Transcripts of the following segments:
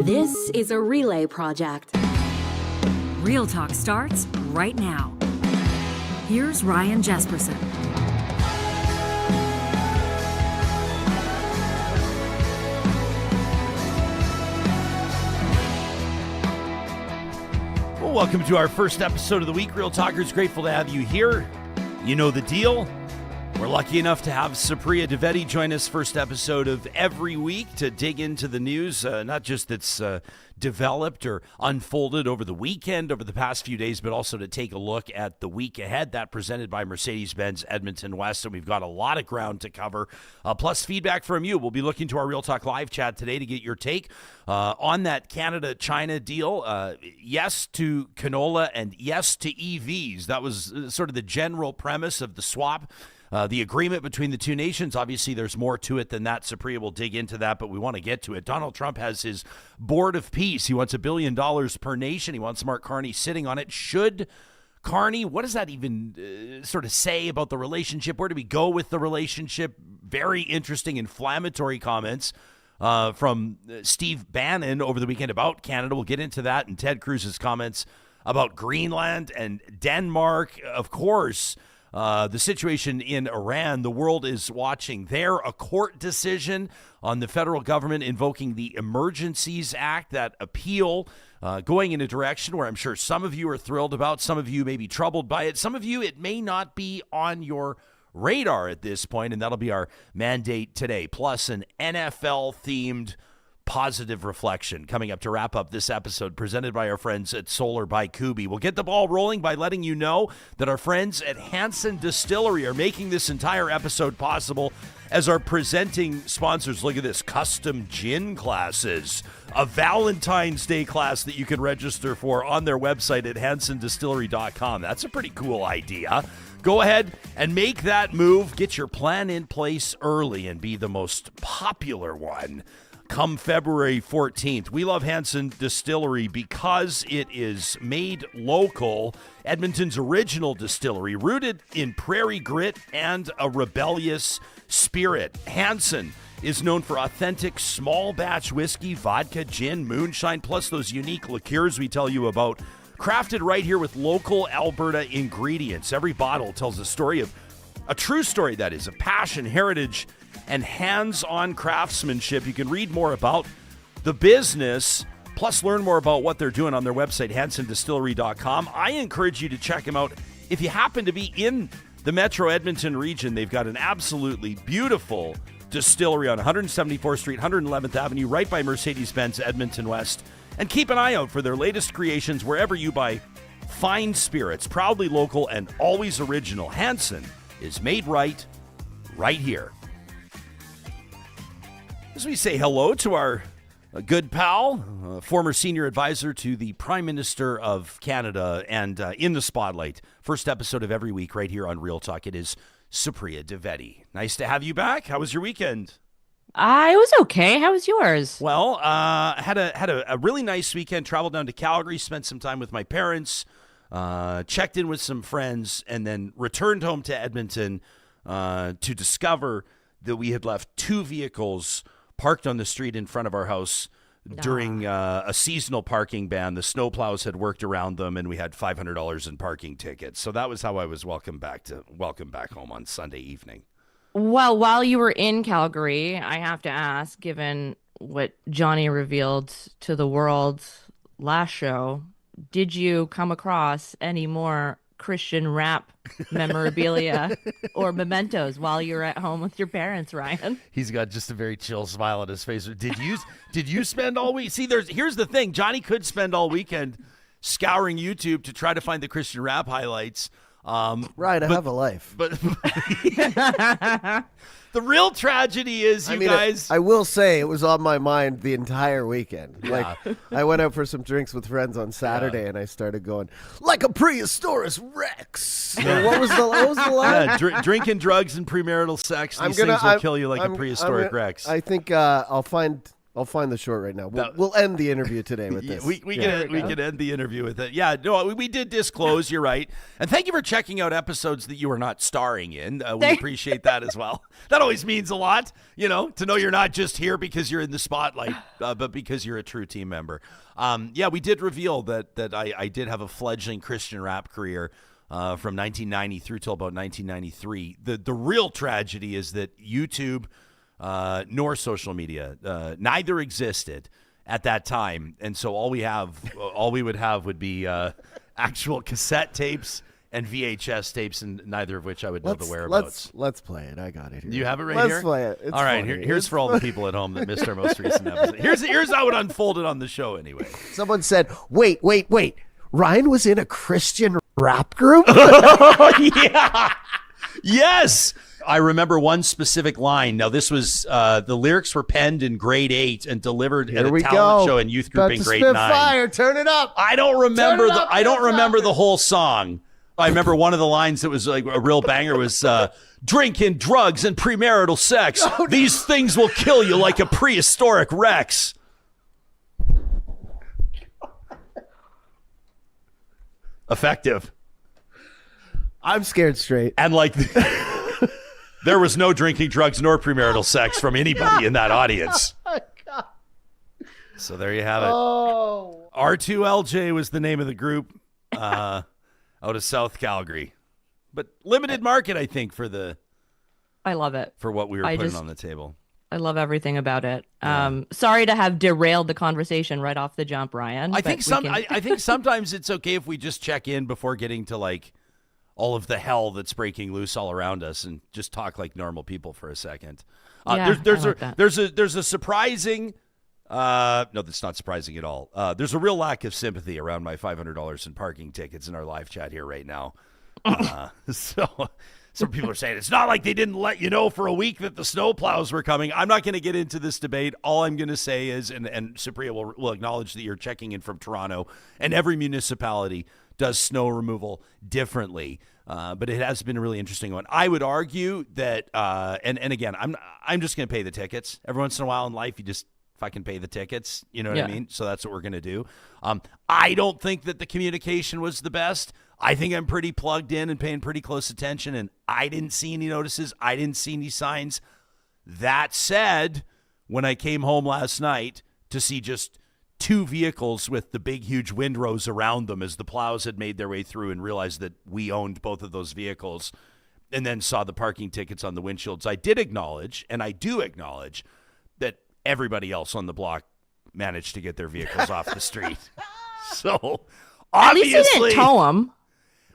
This is a relay project. Real Talk starts right now. Here's Ryan Jesperson. Well, welcome to our first episode of the week. Real Talkers, grateful to have you here. You know the deal. We're lucky enough to have Supriya Dwivedi join us first episode of every week to dig into the news, not just that's developed or unfolded over the weekend, over the past few days, but also to take a look at the week ahead. That presented by Mercedes-Benz Edmonton West, and we've got a lot of ground to cover, plus feedback from you. We'll be looking to our Real Talk live chat today to get your take on that Canada-China deal. Yes to canola and yes to EVs. That was sort of the general premise of the swap. The agreement between the two nations, obviously there's more to it than that. Supriya will dig into that, but we want to get to it. Donald Trump has his board of peace. He wants $1 billion per nation. He wants Mark Carney sitting on it. Should Carney, what does that even sort of say about the relationship? Where do we go with the relationship? Very interesting, inflammatory comments from Steve Bannon over the weekend about Canada. We'll get into that, and Ted Cruz's comments about Greenland and Denmark. Of course, the situation in Iran, the world is watching there. A court decision on the federal government invoking the Emergencies Act, that appeal going in a direction where I'm sure some of you are thrilled about, some of you may be troubled by it, some of you it may not be on your radar at this point, and that'll be our mandate today. Plus an NFL-themed positive reflection coming up to wrap up this episode, presented by our friends at Solar by Kuby. We'll get the ball rolling by letting you know that our friends at Hanson Distillery are making this entire episode possible as our presenting sponsors. Look at this, custom gin classes, a Valentine's Day class that you can register for on their website at hansondistillery.com. That's a pretty cool idea. Go ahead and make that move. Get your plan in place early and be the most popular one come February 14th. We love Hanson Distillery because it is made local. Edmonton's original distillery, rooted in prairie grit and a rebellious spirit. Hanson is known for authentic small batch whiskey, vodka, gin, moonshine, plus those unique liqueurs we tell you about, crafted right here with local Alberta ingredients. Every bottle tells a story of a true story, that is, of passion, heritage, and hands-on craftsmanship. You can read more about the business, plus learn more about what they're doing on their website, hansondistillery.com. I encourage you to check them out. If you happen to be in the Metro Edmonton region, they've got an absolutely beautiful distillery on 174th Street, 111th Avenue, right by Mercedes-Benz Edmonton West. And keep an eye out for their latest creations wherever you buy fine spirits. Proudly local and always original. Hanson is made right here. As we say hello to our good pal, former senior advisor to the Prime Minister of Canada, and in the spotlight, first episode of every week right here on Real Talk, it is Supriya Dwivedi. Nice to have you back. How was your weekend? I was okay. How was yours? Well, had a really nice weekend. Traveled down to Calgary, spent some time with my parents, checked in with some friends, and then returned home to Edmonton to discover that we had left two vehicles parked on the street in front of our house during a seasonal parking ban. The snowplows had worked around them, and we had $500 in parking tickets. So that was how I was welcome back home on Sunday evening. Well, while you were in Calgary, I have to ask, given what Johnny revealed to the world last show, did you come across any more Christian rap memorabilia or mementos while you were at home with your parents, Ryan? He's got just a very chill smile on his face. Did you spend all week? See, here's the thing. Johnny could spend all weekend scouring YouTube to try to find the Christian rap highlights. Right, I have a life. But the real tragedy is guys. I will say it was on my mind the entire weekend. Yeah. Like, I went out for some drinks with friends on Saturday, and I started going like a prehistoric Rex. Yeah. What was the line? Yeah, drinking drugs and premarital sex. These things will kill you like a prehistoric Rex. I think I'll find I'll find the short right now. We'll end the interview today with this. We can end the interview with it. Yeah, no, we did disclose. You're right, and thank you for checking out episodes that you are not starring in. We appreciate that as well. That always means a lot, to know you're not just here because you're in the spotlight, but because you're a true team member. We did reveal that I did have a fledgling Christian rap career from 1990 through till about 1993. The real tragedy is that YouTube nor social media, neither existed at that time, and so all we would have would be actual cassette tapes and VHS tapes, and neither of which I would know the whereabouts. Let's play it. I got it here. You have it right here? Let's play it. It's all right, funny. here's for all the people at home that missed our most recent episode. Here's how it unfolded on the show anyway. Someone said, wait. Ryan was in a Christian rap group? Yeah. Yes. I remember one specific line. Now, this was the lyrics were penned in grade 8 and delivered at a talent show and youth group in grade 9. Fire, turn it up. I don't remember the whole song. I remember one of the lines that was like a real banger was drinking, drugs, and premarital sex. Oh, no. These things will kill you like a prehistoric Rex. Effective. I'm scared straight. And like there was no drinking, drugs, nor premarital sex from anybody in that audience. Oh, my God. So there you have it. Oh. R2LJ was the name of the group out of South Calgary. But limited market, I think, I love it. For what we were putting on the table. I love everything about it. Sorry to have derailed the conversation right off the jump, Ryan. I think sometimes it's okay if we just check in before getting to like all of the hell that's breaking loose all around us and just talk like normal people for a second. There's a surprising no, that's not surprising at all. There's a real lack of sympathy around my $500 in parking tickets in our live chat here right now. So some people are saying it's not like they didn't let you know for a week that the snow plows were coming. I'm not going to get into this debate. All I'm going to say is, and Supriya will acknowledge that you're checking in from Toronto, and every municipality does snow removal differently. But it has been a really interesting one. I would argue that, and again, I'm just going to pay the tickets. Every once in a while in life, you just fucking pay the tickets. You know what I mean? So that's what we're going to do. I don't think that the communication was the best. I think I'm pretty plugged in and paying pretty close attention, and I didn't see any notices. I didn't see any signs. That said, when I came home last night to see just 2 vehicles with the big, huge windrows around them as the plows had made their way through and realized that we owned both of those vehicles, and then saw the parking tickets on the windshields, I did acknowledge, and I do acknowledge, that everybody else on the block managed to get their vehicles off the street. So, obviously, at least you didn't tow them.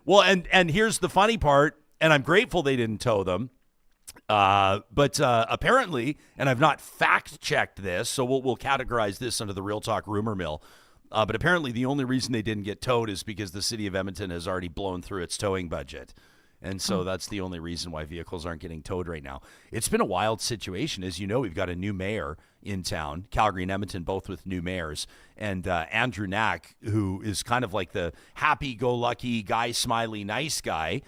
Well, and here's the funny part, and I'm grateful they didn't tow them. But apparently, and I've not fact-checked this, so we'll categorize this under the Real Talk rumor mill. But apparently the only reason they didn't get towed is because the city of Edmonton has already blown through its towing budget. And so that's the only reason why vehicles aren't getting towed right now. It's been a wild situation. As you know, we've got a new mayor in town, Calgary and Edmonton, both with new mayors. And Andrew Knack, who is kind of like the happy-go-lucky guy, smiley, nice guy,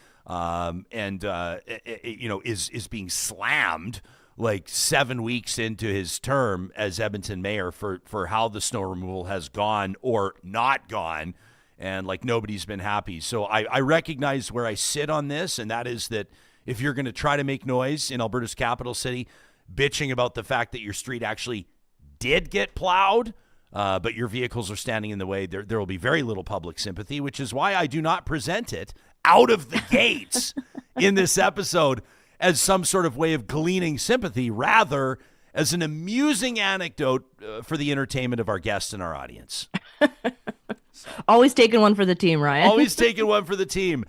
is being slammed like 7 weeks into his term as Edmonton mayor for how the snow removal has gone or not gone. And like nobody's been happy. So I recognize where I sit on this, and that is that if you're going to try to make noise in Alberta's capital city, bitching about the fact that your street actually did get plowed, but your vehicles are standing in the way, there will be very little public sympathy, which is why I do not present it out of the gates in this episode as some sort of way of gleaning sympathy, rather as an amusing anecdote for the entertainment of our guests and our audience. Always taking one for the team, Ryan. Always taking one for the team.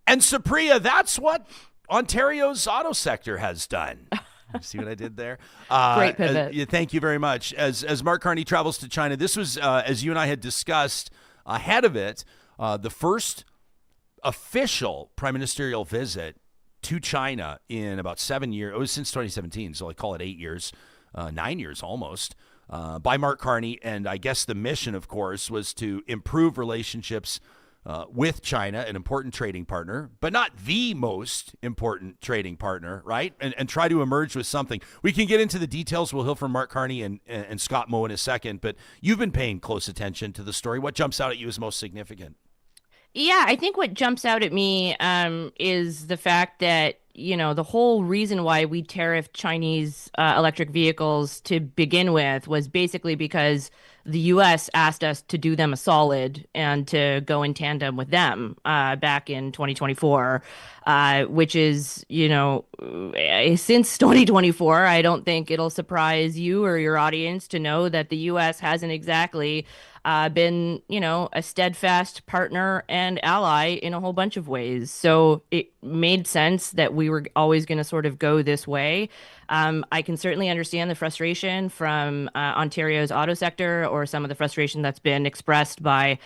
And Supriya, that's what Ontario's auto sector has done. See what I did there? Great pivot. Thank you very much. As Mark Carney travels to China, this was, as you and I had discussed ahead of it, the first official prime ministerial visit to China in about 7 years. It was since 2017, so I call it 8 years, 9 years almost. By Mark Carney, and I guess the mission, of course, was to improve relationships with China, an important trading partner, but not the most important trading partner, right? And try to emerge with something. We can get into the details. We'll hear from Mark Carney and Scott Moe in a second, but you've been paying close attention to the story. What jumps out at you as most significant? Yeah, I think what jumps out at me is the fact that, the whole reason why we tariffed Chinese electric vehicles to begin with was basically because the U.S. asked us to do them a solid and to go in tandem with them back in 2024, which is, since 2024, I don't think it'll surprise you or your audience to know that the U.S. hasn't exactly been, a steadfast partner and ally in a whole bunch of ways. So it made sense that we were always going to sort of go this way. I can certainly understand the frustration from Ontario's auto sector or some of the frustration that's been expressed by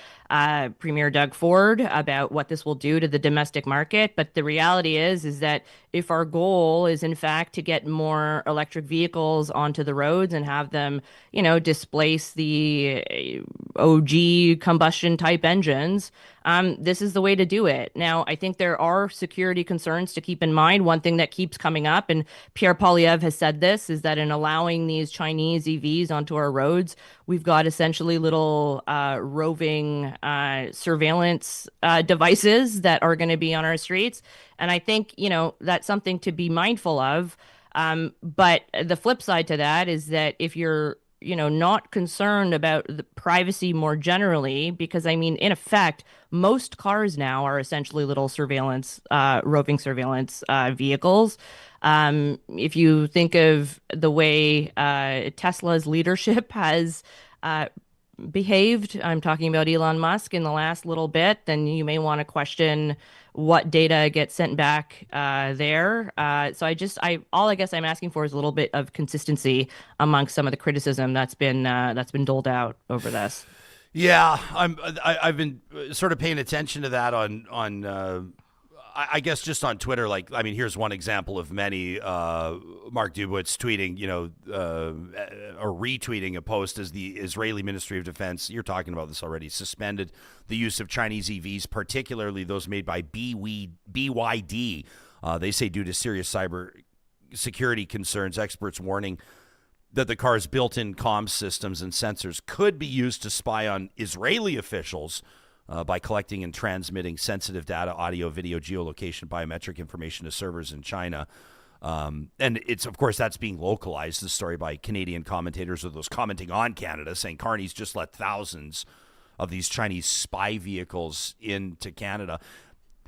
Premier Doug Ford about what this will do to the domestic market. But the reality is that if our goal is in fact to get more electric vehicles onto the roads and have them, displace the OG combustion type engines, this is the way to do it. Now, I think there are security concerns to keep in mind. One thing that keeps coming up, and Pierre Poilievre has said this, is that in allowing these Chinese EVs onto our roads, we've got essentially little roving surveillance devices that are going to be on our streets. And I think, that's something to be mindful of. But the flip side to that is that if you're not concerned about the privacy more generally, because in effect, most cars now are essentially little surveillance, roving surveillance vehicles. If you think of the way Tesla's leadership has behaved, I'm talking about Elon Musk in the last little bit, then you may want to question what data gets sent back there. So I guess I'm asking for is a little bit of consistency amongst some of the criticism that's been doled out over this. Yeah, I've been sort of paying attention to that on I guess just on Twitter. Here's one example of many. Mark Dubowitz tweeting, or retweeting a post as the Israeli Ministry of Defense, you're talking about this already, suspended the use of Chinese EVs, particularly those made by BYD. They say due to serious cyber security concerns, experts warning that the car's built-in comms systems and sensors could be used to spy on Israeli officials by collecting and transmitting sensitive data, audio, video, geolocation, biometric information to servers in China. And it's, of course, that's being localized, the story, by Canadian commentators or those commenting on Canada, saying Carney's just let thousands of these Chinese spy vehicles into Canada.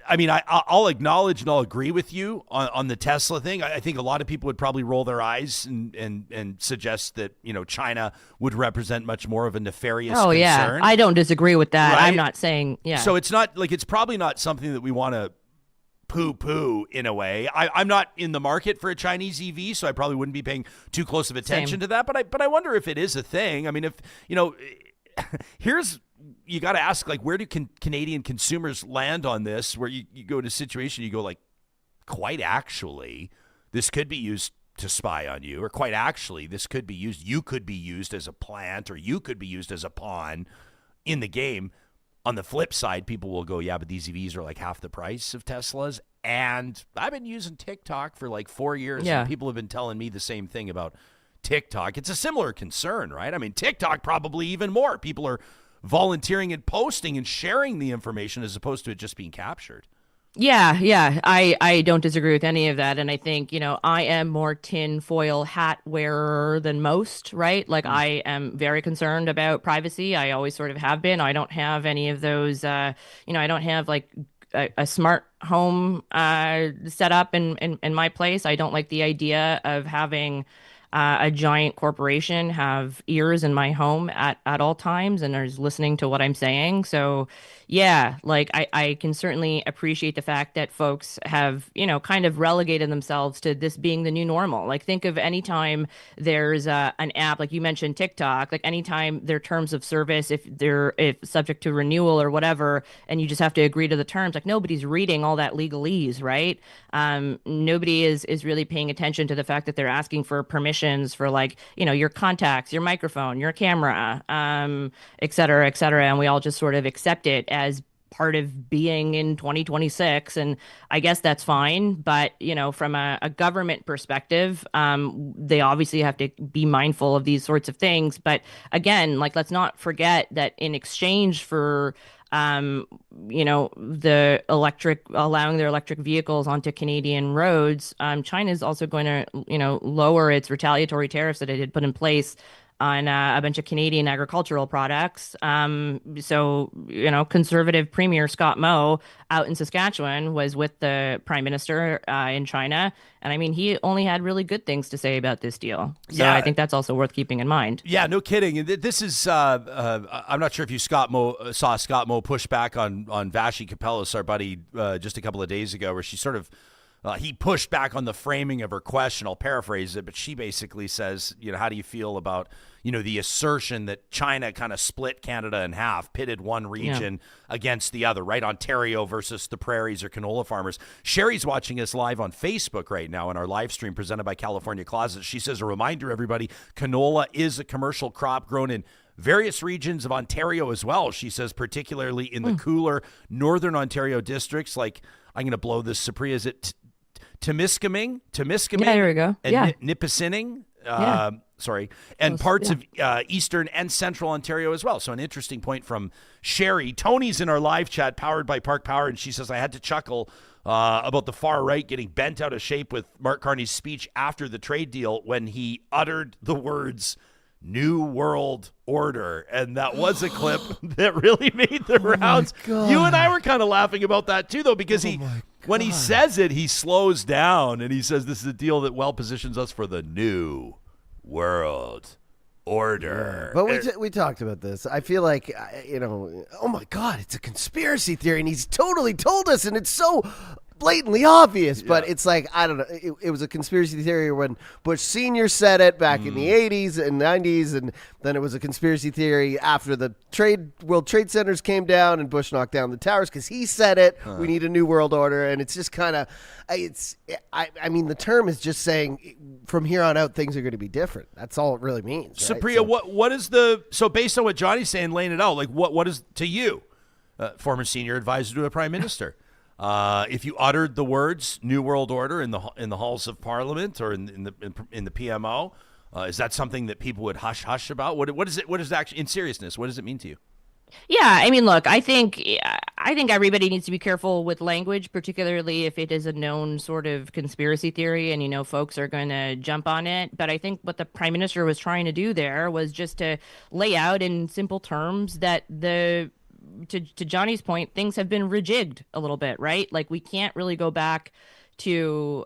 I'll acknowledge and I'll agree with you on the Tesla thing. I think a lot of people would probably roll their eyes and suggest that, China would represent much more of a nefarious concern. Yeah, I don't disagree with that. Right? I'm not saying, yeah. So it's not it's probably not something that we want to poo-poo in a way. I'm not in the market for a Chinese EV, so I probably wouldn't be paying too close of attention to that. But I wonder if it is a thing. If, you got to ask, where do Canadian consumers land on this, where you go to a situation, you go quite actually, this could be used to spy on you, or quite actually, this could be used, you could be used as a plant, or you could be used as a pawn in the game. On the flip side, people will go, yeah, but these EVs are half the price of Teslas. And I've been using TikTok for 4 years, and people have been telling me the same thing about TikTok. It's a similar concern, right? TikTok probably even more. People are volunteering and posting and sharing the information as opposed to it just being captured. Yeah. I don't disagree with any of that. And I think, I am more tinfoil hat wearer than most, right? I am very concerned about privacy. I always sort of have been. I don't have any of those, I don't have a smart home set up in my place. I don't like the idea of having a giant corporation have ears in my home at all times and is listening to what I'm saying. So yeah, I can certainly appreciate the fact that folks have, kind of relegated themselves to this being the new normal. Think of any time there's an app, like you mentioned TikTok, anytime their terms of service, if subject to renewal or whatever, and you just have to agree to the terms, nobody's reading all that legalese, right? Nobody is really paying attention to the fact that they're asking for permissions for your contacts, your microphone, your camera, et cetera, et cetera. And we all just sort of accept it as part of being in 2026, and I guess that's fine. But from a government perspective, they obviously have to be mindful of these sorts of things. But again, let's not forget that in exchange for the allowing their electric vehicles onto Canadian roads, China is also going to, lower its retaliatory tariffs that it had put in place on a bunch of Canadian agricultural products. Conservative Premier Scott Moe out in Saskatchewan was with the Prime Minister in China. And I mean, he only had really good things to say about this deal. So I think that's also worth keeping in mind. Yeah, no kidding. And this is, I'm not sure if you saw Scott Moe push back on Vashi Kapelos, our buddy, just a couple of days ago, where she sort of, he pushed back on the framing of her question. I'll paraphrase it, but she basically says, how do you feel about, the assertion that China kind of split Canada in half, pitted one region against the other, right? Ontario versus the prairies or canola farmers. Sherry's watching us live on Facebook right now in our live stream presented by California Closet. She says, a reminder, everybody, canola is a commercial crop grown in various regions of Ontario as well. She says, particularly in the cooler northern Ontario districts, like, I'm going to blow this, Supriya, is it Temiskaming? Yeah, there we go. And Nipissing? And parts of eastern and central Ontario as well. So an interesting point from Sherry. Tony's in our live chat, powered by Park Power, and she says, I had to chuckle about the far right getting bent out of shape with Mark Carney's speech after the trade deal when he uttered the words New World Order. And that was a clip that really made the rounds. You and I were kind of laughing about that too, though, because when he says it, he slows down and he says this is a deal that well positions us for the New World Order. Yeah, but we talked about this. I feel like, oh my God, it's a conspiracy theory, and he's totally told us, and it's so blatantly obvious, but it's like, I don't know, it was a conspiracy theory when Bush Sr. said it back in the 80s and 90s, and then it was a conspiracy theory after the World Trade Centers came down and Bush knocked down the towers because he said it, we need a new world order, and it's just kind of, I mean, the term is just saying from here on out things are going to be different. That's all it really means. Right? Supriya, what is so based on what Johnny's saying, laying it out, like what is to you, former senior advisor to a prime minister, if you uttered the words "New World Order" in the halls of Parliament or in the PMO, is that something that people would hush about? What is it? What is it actually, in seriousness? What does it mean to you? Yeah, I mean, look, I think everybody needs to be careful with language, particularly if it is a known sort of conspiracy theory and, folks are going to jump on it. But I think what the prime minister was trying to do there was just to lay out in simple terms that to Johnny's point, things have been rejigged a little bit, right? Like, we can't really go back to,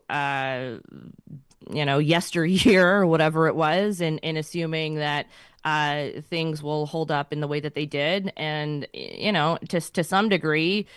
yesteryear or whatever it was in assuming that things will hold up in the way that they did. And, to some degree,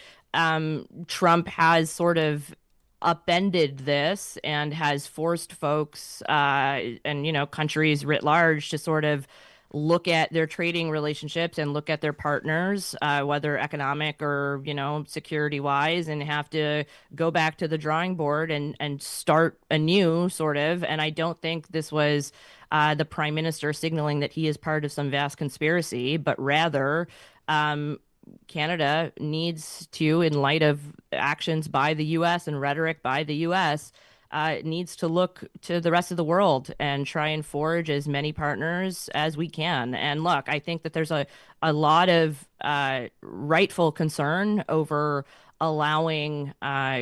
Trump has sort of upended this and has forced folks and, countries writ large to sort of look at their trading relationships and look at their partners, whether economic or, security wise, and have to go back to the drawing board and start anew, sort of. And I don't think this was the prime minister signaling that he is part of some vast conspiracy, but rather Canada needs to, in light of actions by the U.S. and rhetoric by the U.S., needs to look to the rest of the world and try and forge as many partners as we can. And look, I think that there's a lot of rightful concern over allowing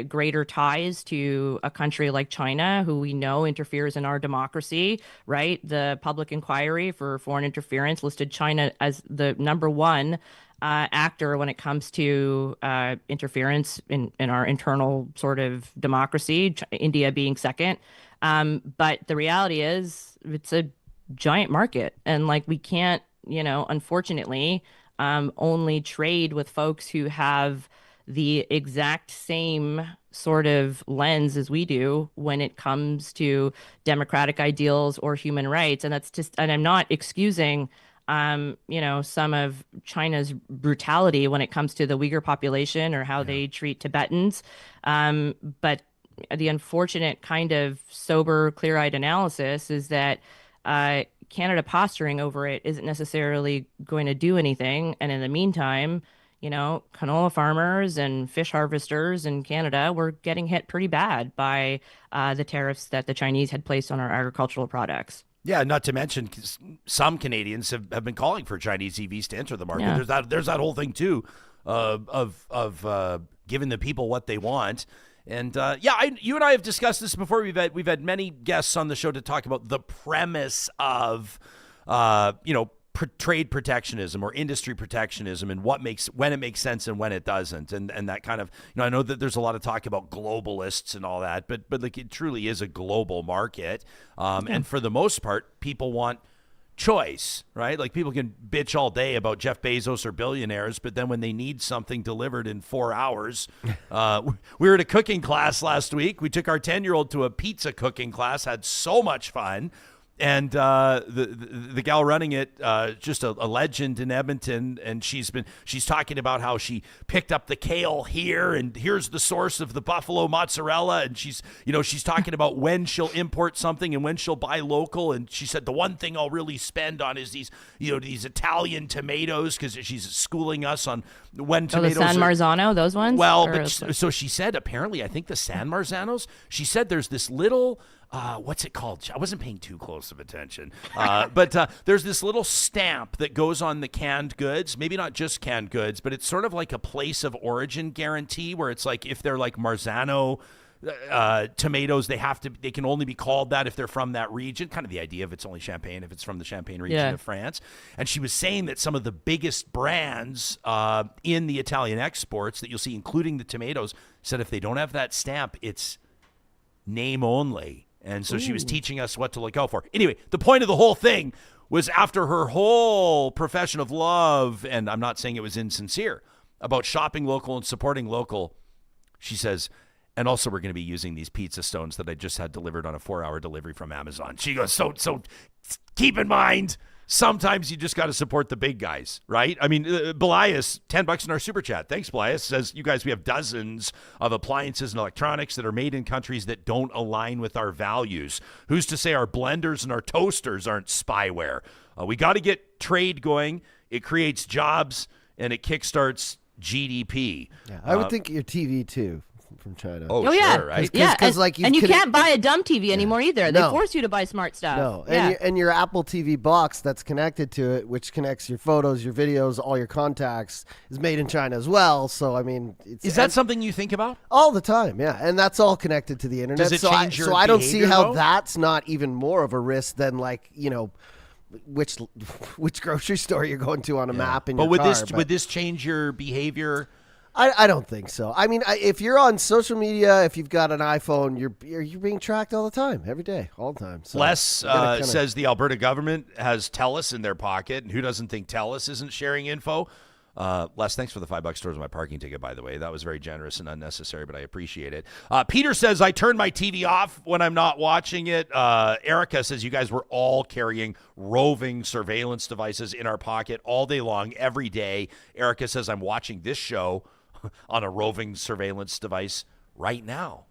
greater ties to a country like China, who we know interferes in our democracy, right? The public inquiry for foreign interference listed China as the number one actor when it comes to interference in our internal sort of democracy, India being second. But the reality is it's a giant market. And we can't, unfortunately, only trade with folks who have the exact same sort of lens as we do when it comes to democratic ideals or human rights. And I'm not excusing some of China's brutality when it comes to the Uyghur population or how they treat Tibetans. But the unfortunate kind of sober, clear-eyed analysis is that Canada posturing over it isn't necessarily going to do anything. And in the meantime, canola farmers and fish harvesters in Canada were getting hit pretty bad by the tariffs that the Chinese had placed on our agricultural products. Yeah, not to mention some Canadians have been calling for Chinese EVs to enter the market. Yeah. There's that whole thing too of giving the people what they want. And you and I have discussed this before. We've had many guests on the show to talk about the premise of trade protectionism or industry protectionism and when it makes sense and when it doesn't, and that kind of, I know that there's a lot of talk about globalists and all that, but like it truly is a global market, and for the most part, people want choice, right? Like people can bitch all day about Jeff Bezos or billionaires, but then when they need something delivered in 4 hours, we were at a cooking class last week. We took our 10-year-old to a pizza cooking class, had so much fun. And the gal running it, just a legend in Edmonton, and she's talking about how she picked up the kale here, and here's the source of the buffalo mozzarella, and she's talking about when she'll import something and when she'll buy local, and she said the one thing I'll really spend on is these Italian tomatoes, because she's schooling us on when tomatoes. The San Marzano, those ones. Well, so she said apparently I think the San Marzanos. She said there's this little. What's it called? I wasn't paying too close of attention. But there's this little stamp that goes on the canned goods, maybe not just canned goods, but it's sort of like a place of origin guarantee where it's like if they're like Marzano tomatoes, they can only be called that if they're from that region. Kind of the idea of it's only Champagne if it's from the Champagne region of France. And she was saying that some of the biggest brands in the Italian exports that you'll see, including the tomatoes, said if they don't have that stamp, it's name only. And so she was teaching us what to look out for. Anyway, the point of the whole thing was after her whole profession of love, and I'm not saying it was insincere, about shopping local and supporting local, she says, and also we're going to be using these pizza stones that I just had delivered on a 4-hour delivery from Amazon. She goes, so keep in mind, sometimes you just got to support the big guys, right? I mean, Belias, $10 in our super chat. Thanks, Belias. Says, you guys, we have dozens of appliances and electronics that are made in countries that don't align with our values. Who's to say our blenders and our toasters aren't spyware? We got to get trade going. It creates jobs and it kickstarts GDP. Yeah, I would think your TV too. From China. Oh, yeah, sure, right? Yeah, Cause, you can't buy a dumb TV anymore either. They force you to buy smart stuff. No, and your Apple TV box that's connected to it, which connects your photos, your videos, all your contacts, is made in China as well. So I mean, is that something you think about all the time? Yeah, and that's all connected to the internet. Does it change your so I don't see behavior, how though? that's not even more of a risk than which grocery store you're going to on a map in your car. Would this change your behavior? I don't think so. I mean, if you're on social media, if you've got an iPhone, you're being tracked all the time, every day, all the time. So Les says the Alberta government has TELUS in their pocket, and who doesn't think TELUS isn't sharing info? Les, thanks for the $5 towards my parking ticket, by the way. That was very generous and unnecessary, but I appreciate it. Peter says, I turn my TV off when I'm not watching it. Erica says, you guys were all carrying roving surveillance devices in our pocket all day long, every day. Erica says, I'm watching this show on a roving surveillance device right now.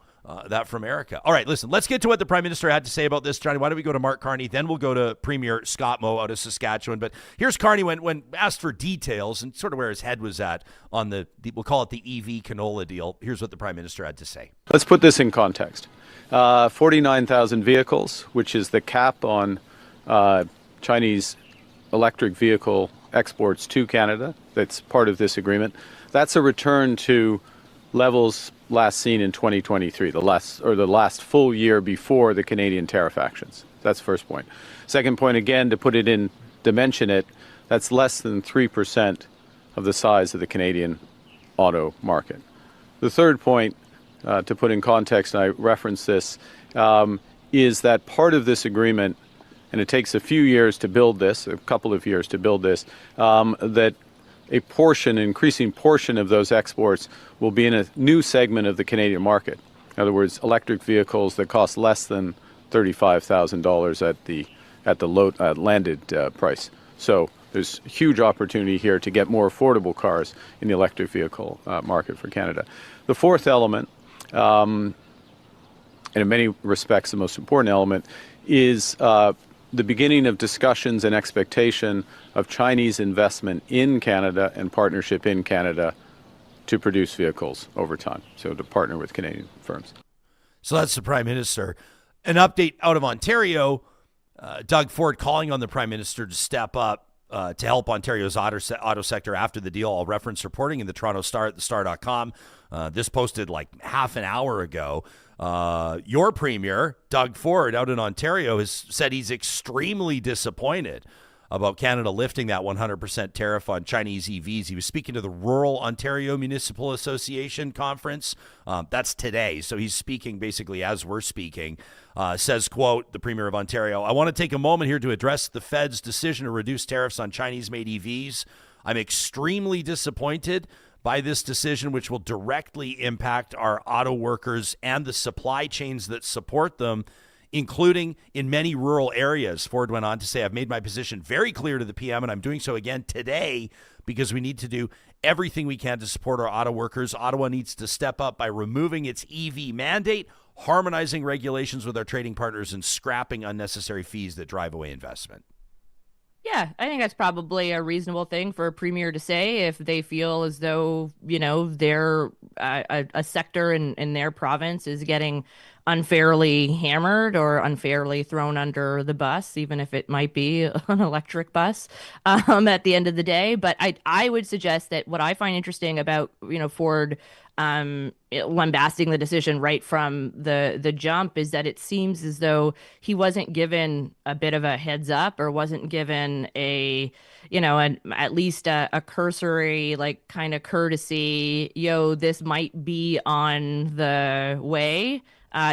That from Erica. All right, listen, let's get to what the Prime Minister had to say about this. Johnny, why don't we go to Mark Carney, then we'll go to Premier Scott Moe out of Saskatchewan. But here's Carney when asked for details and sort of where his head was at on we'll call it the EV canola deal. Here's what the Prime Minister had to say. Let's put this in context. 49,000 vehicles, which is the cap on Chinese electric vehicle exports to Canada. That's part of this agreement. That's a return to levels last seen in 2023, the last full year before the Canadian tariff actions. That's the first point. Second point, again, to dimension it, that's less than 3% of the size of the Canadian auto market. The third point, to put in context, and I reference this, is that part of this agreement, and it takes a few years to build this, a couple of years to build this, that an increasing portion of those exports will be in a new segment of the Canadian market. In other words, electric vehicles that cost less than $35,000 at the landed price. So there's huge opportunity here to get more affordable cars in the electric vehicle market for Canada. The fourth element, and in many respects the most important element, is the beginning of discussions and expectation of Chinese investment in Canada and partnership in Canada to produce vehicles over time, so to partner with Canadian firms. So that's the Prime Minister. An update out of Ontario, Doug Ford calling on the Prime Minister to step up to help Ontario's auto sector after the deal. I'll reference reporting in the Toronto Star at thestar.com. This posted like half an hour ago. Your Premier, Doug Ford, out in Ontario, has said he's extremely disappointed about Canada lifting that 100% tariff on Chinese EVs. He was speaking to the Rural Ontario Municipal Association conference. That's today, so he's speaking basically as we're speaking. Says, quote, the Premier of Ontario, "I want to take a moment here to address the Fed's decision to reduce tariffs on Chinese-made EVs. I'm extremely disappointed by this decision, which will directly impact our auto workers and the supply chains that support them, including in many rural areas." Ford went on to say, "I've made my position very clear to the PM, and I'm doing so again today because we need to do everything we can to support our auto workers. Ottawa needs to step up by removing its EV mandate, harmonizing regulations with our trading partners, and scrapping unnecessary fees that drive away investment." Yeah, I think that's probably a reasonable thing for a premier to say if they feel as though, their a sector in their province is getting unfairly hammered or unfairly thrown under the bus, even if it might be an electric bus at the end of the day. But I would suggest that what I find interesting about, Ford lambasting the decision right from the jump is that it seems as though he wasn't given a bit of a heads up or wasn't given at least a cursory, like, kind of courtesy, this might be on the way,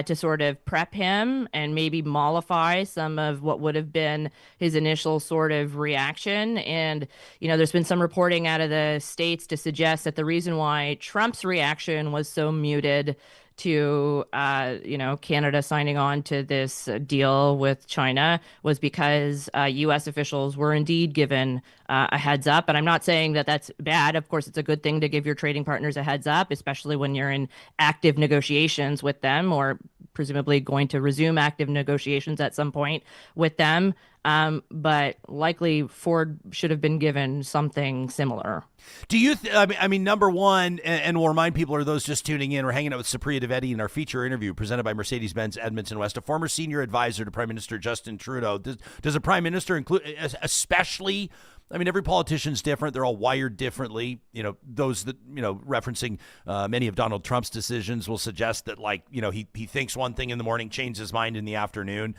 to sort of prep him and maybe mollify some of what would have been his initial sort of reaction. And, there's been some reporting out of the States to suggest that the reason why Trump's reaction was so muted to, Canada signing on to this deal with China was because U.S. officials were indeed given a heads up. And I'm not saying that that's bad. Of course, it's a good thing to give your trading partners a heads up, especially when you're in active negotiations with them or presumably going to resume active negotiations at some point with them. But likely Ford should have been given something similar. Do you, I mean, number one, and we'll remind people, or those just tuning in, we're hanging out with Supriya Dwivedi in our feature interview presented by Mercedes-Benz Edmonton West, a former senior advisor to Prime Minister Justin Trudeau. Does a Prime Minister include, especially, I mean, every politician's different. They're all wired differently. Those that, referencing many of Donald Trump's decisions will suggest that, like, he thinks one thing in the morning, changes his mind in the afternoon.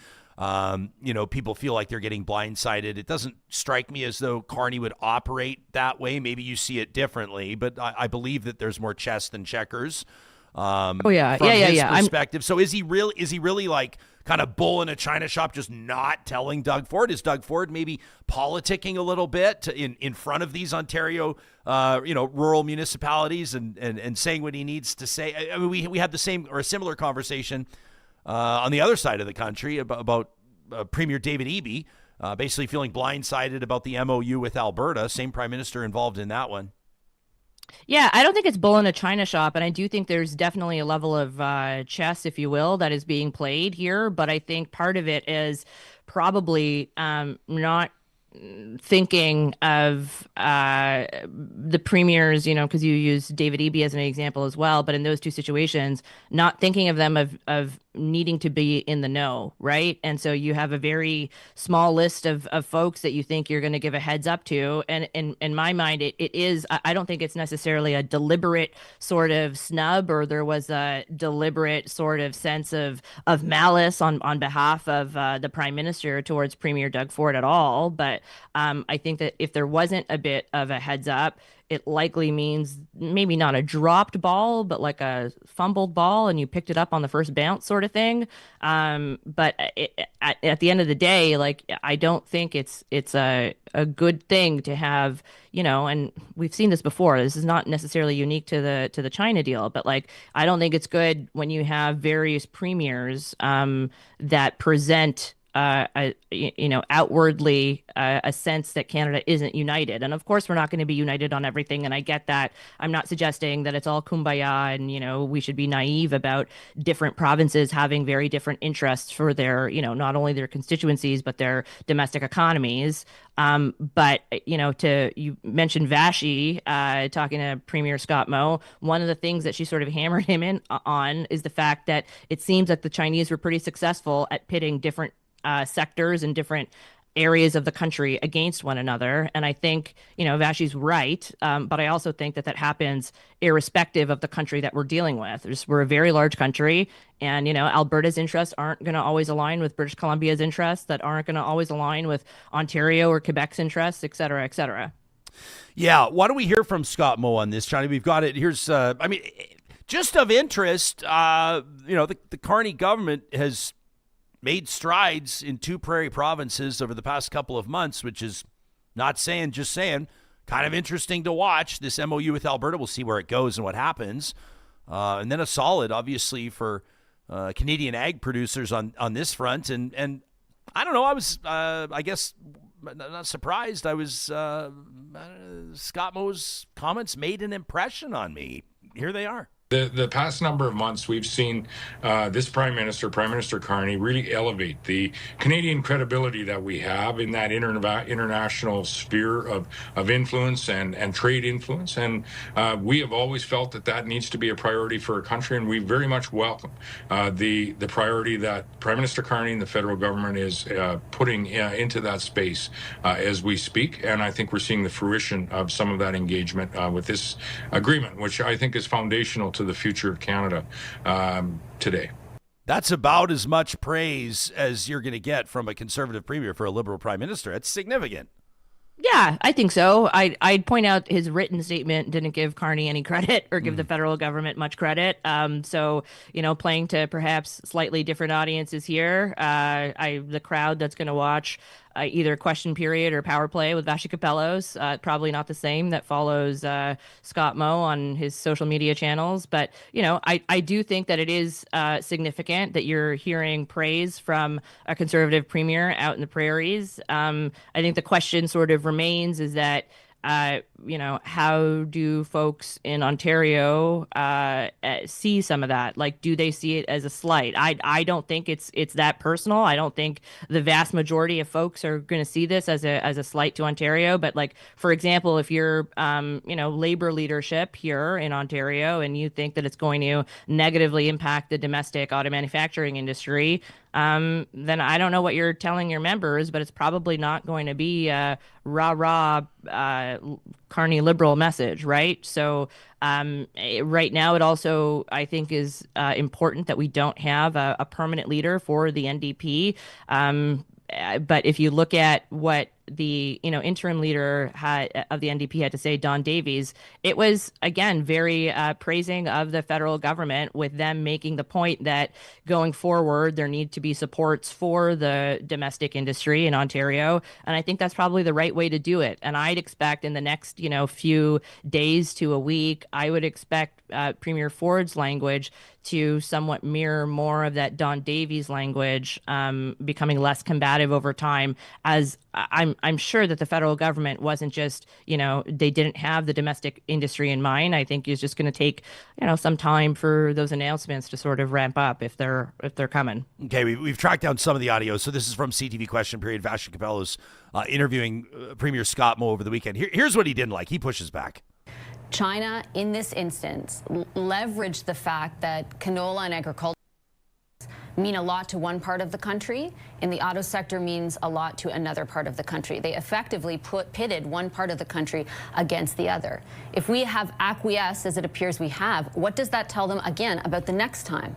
People feel like they're getting blindsided. It doesn't strike me as though Carney would operate that way. Maybe you see it differently, but I believe that there's more chess than checkers. From his perspective. So is he really like kind of bull in a china shop, just not telling Doug Ford? Is Doug Ford maybe politicking a little bit in front of these Ontario, rural municipalities and saying what he needs to say? I mean, we had the same or a similar conversation on the other side of the country about Premier Dwivedi, basically feeling blindsided about the MOU with Alberta. Same prime minister involved in that one. Yeah, I don't think it's bull in a china shop, and I do think there's definitely a level of chess, if you will, that is being played here. But I think part of it is probably not thinking of the premiers, because you use Dwivedi as an example as well, but in those two situations, not thinking of them of needing to be in the know, right? And so you have a very small list of folks that you think you're going to give a heads up to. And in my mind, it is, I don't think it's necessarily a deliberate sort of snub, or there was a deliberate sort of sense of malice on behalf of the Prime Minister towards Premier Doug Ford at all. But I think that if there wasn't a bit of a heads up, it likely means maybe not a dropped ball, but like a fumbled ball, and you picked it up on the first bounce sort of thing. But at the end of the day, like, I don't think it's a good thing to have, and we've seen this before. This is not necessarily unique to the China deal, but like, I don't think it's good when you have various premiers that present outwardly a sense that Canada isn't united. And of course, we're not going to be united on everything. And I get that. I'm not suggesting that it's all kumbaya and, we should be naive about different provinces having very different interests for their, not only their constituencies, but their domestic economies. But you mentioned Vashi talking to Premier Scott Moe. One of the things that she sort of hammered him in on is the fact that it seems that the Chinese were pretty successful at pitting different sectors and different areas of the country against one another. And I think, Vashi's right. But I also think that happens irrespective of the country that we're dealing with. We're a very large country, and, Alberta's interests aren't going to always align with British Columbia's interests, that aren't going to always align with Ontario or Quebec's interests, et cetera, et cetera. Yeah. Why don't we hear from Scott Moe on this, Johnny? We've got it. Here's, just of interest, the Carney government has made strides in two prairie provinces over the past couple of months, which is not saying, just saying, kind of interesting to watch. This MOU with Alberta, we'll see where it goes and what happens. And then a solid, obviously, for Canadian ag producers on this front. And I don't know, I was, I guess, not surprised. I was, Scott Moe's comments made an impression on me. Here they are. The past number of months, we've seen this Prime Minister Carney, really elevate the Canadian credibility that we have in that international sphere of influence and trade influence. And we have always felt that needs to be a priority for a country, and we very much welcome the priority that Prime Minister Carney and the federal government is putting into that space as we speak. And I think we're seeing the fruition of some of that engagement with this agreement, which I think is foundational to the future of Canada today. That's about as much praise as you're going to get from a Conservative premier for a Liberal Prime Minister. It's significant. Yeah, I think so. I'd point out his written statement didn't give Carney any credit or give the federal government much credit. So, playing to perhaps slightly different audiences here. The crowd that's going to watch either Question Period or Power Play with Vashi Capellos, probably not the same that follows Scott Moe on his social media channels. But, I do think that it is significant that you're hearing praise from a Conservative premier out in the prairies. I think the question sort of remains is that, how do folks in Ontario see some of that? Like, do they see it as a slight? I don't think it's that personal. I don't think the vast majority of folks are going to see this as a slight to Ontario. But like, for example, if you're, labor leadership here in Ontario and you think that it's going to negatively impact the domestic auto manufacturing industry, then I don't know what you're telling your members, but it's probably not going to be a rah-rah Carney liberal message, right? So right now it also, I think, is important that we don't have a permanent leader for the NDP. But if you look at what the interim leader of the NDP had to say, Don Davies, it was again very praising of the federal government, with them making the point that going forward there need to be supports for the domestic industry in Ontario, and I think that's probably the right way to do it. And I'd expect in the next few days to a week, I would expect Premier Ford's language to somewhat mirror more of that Don Davies language, becoming less combative over time, as I'm sure that the federal government wasn't just, they didn't have the domestic industry in mind. I think it's just going to take, some time for those announcements to sort of ramp up if they're coming. Okay, we've tracked down some of the audio. So this is from CTV Question Period. Vashi Capellos interviewing Premier Scott Moe over the weekend. Here's what he didn't like. He pushes back. China, in this instance, leveraged the fact that canola and agriculture mean a lot to one part of the country, and the auto sector means a lot to another part of the country. They effectively pitted one part of the country against the other. If we have acquiesced, as it appears we have, what does that tell them, again, about the next time?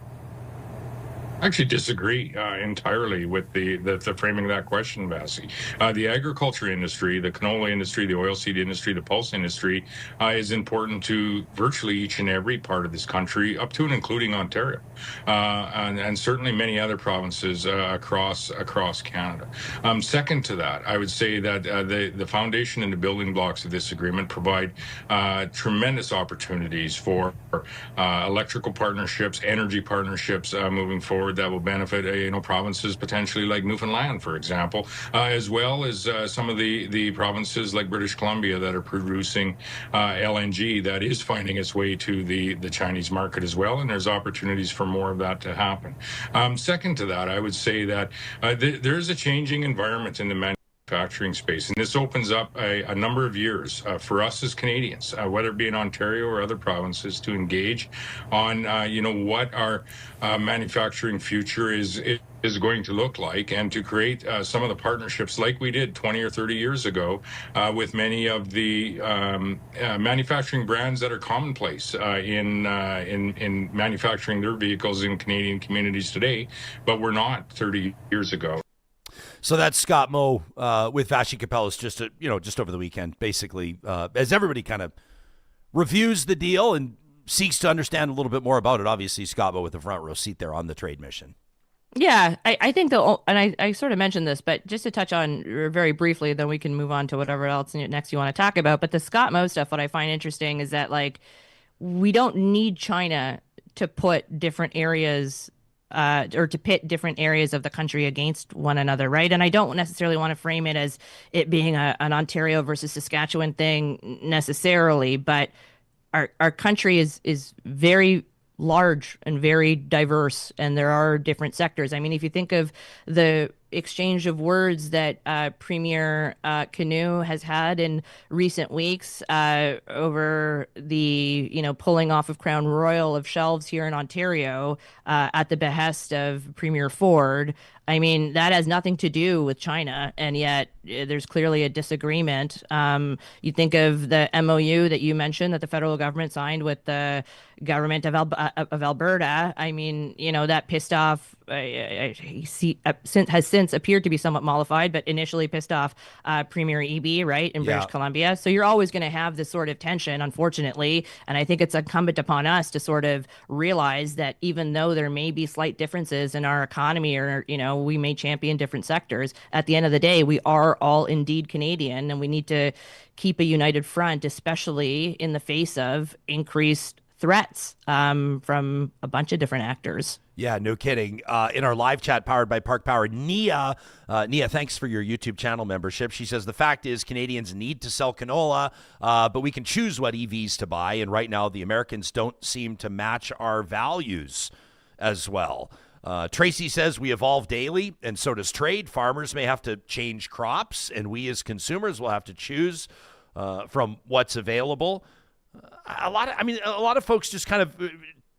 I actually disagree entirely with the framing of that question, Vassy. The agriculture industry, the canola industry, the oilseed industry, the pulse industry is important to virtually each and every part of this country, up to and including Ontario, and certainly many other provinces across Canada. Second to that, I would say that the foundation and the building blocks of this agreement provide tremendous opportunities for electrical partnerships, energy partnerships moving forward. forward that will benefit, provinces potentially like Newfoundland, for example, as well as some of the provinces like British Columbia that are producing LNG that is finding its way to the Chinese market as well, and there's opportunities for more of that to happen. Second to that, I would say that there's a changing environment in the manufacturing space, and this opens up a number of years for us as Canadians, whether it be in Ontario or other provinces, to engage on what our manufacturing future is going to look like, and to create some of the partnerships like we did 20 or 30 years ago with many of the manufacturing brands that are commonplace in manufacturing their vehicles in Canadian communities today, but were not 30 years ago. So that's Scott Moe with Vashi Capellas just over the weekend, basically, as everybody kind of reviews the deal and seeks to understand a little bit more about it. Obviously, Scott Moe with the front row seat there on the trade mission. Yeah, I think I sort of mentioned this, but just to touch on very briefly, then we can move on to whatever else next you want to talk about. But the Scott Moe stuff, what I find interesting is that, like, we don't need China to put different areas or to pit different areas of the country against one another, right? And I don't necessarily want to frame it as it being an Ontario versus Saskatchewan thing necessarily, but our country is very large and very diverse, and there are different sectors. I mean, if you think of the exchange of words that Premier Coen has had in recent weeks over the pulling off of Crown Royal of shelves here in Ontario at the behest of Premier Ford, I mean, that has nothing to do with China, and yet there's clearly a disagreement. You think of the MOU that you mentioned that the federal government signed with the government of Alberta. I mean, that pissed off, has since appeared to be somewhat mollified, but initially pissed off Premier Eby, right, in British Columbia. So you're always going to have this sort of tension, unfortunately, and I think it's incumbent upon us to sort of realize that even though there may be slight differences in our economy, or we may champion different sectors, at the end of the day, we are all indeed Canadian, and we need to keep a united front, especially in the face of increased threats from a bunch of different actors. Yeah, no kidding. In our live chat powered by Park Power, Nia, thanks for your YouTube channel membership. She says, the fact is Canadians need to sell canola, but we can choose what EVs to buy. And right now, the Americans don't seem to match our values as well. Tracy says we evolve daily, and so does trade. Farmers may have to change crops, and we as consumers will have to choose from what's available. A lot of folks just kind of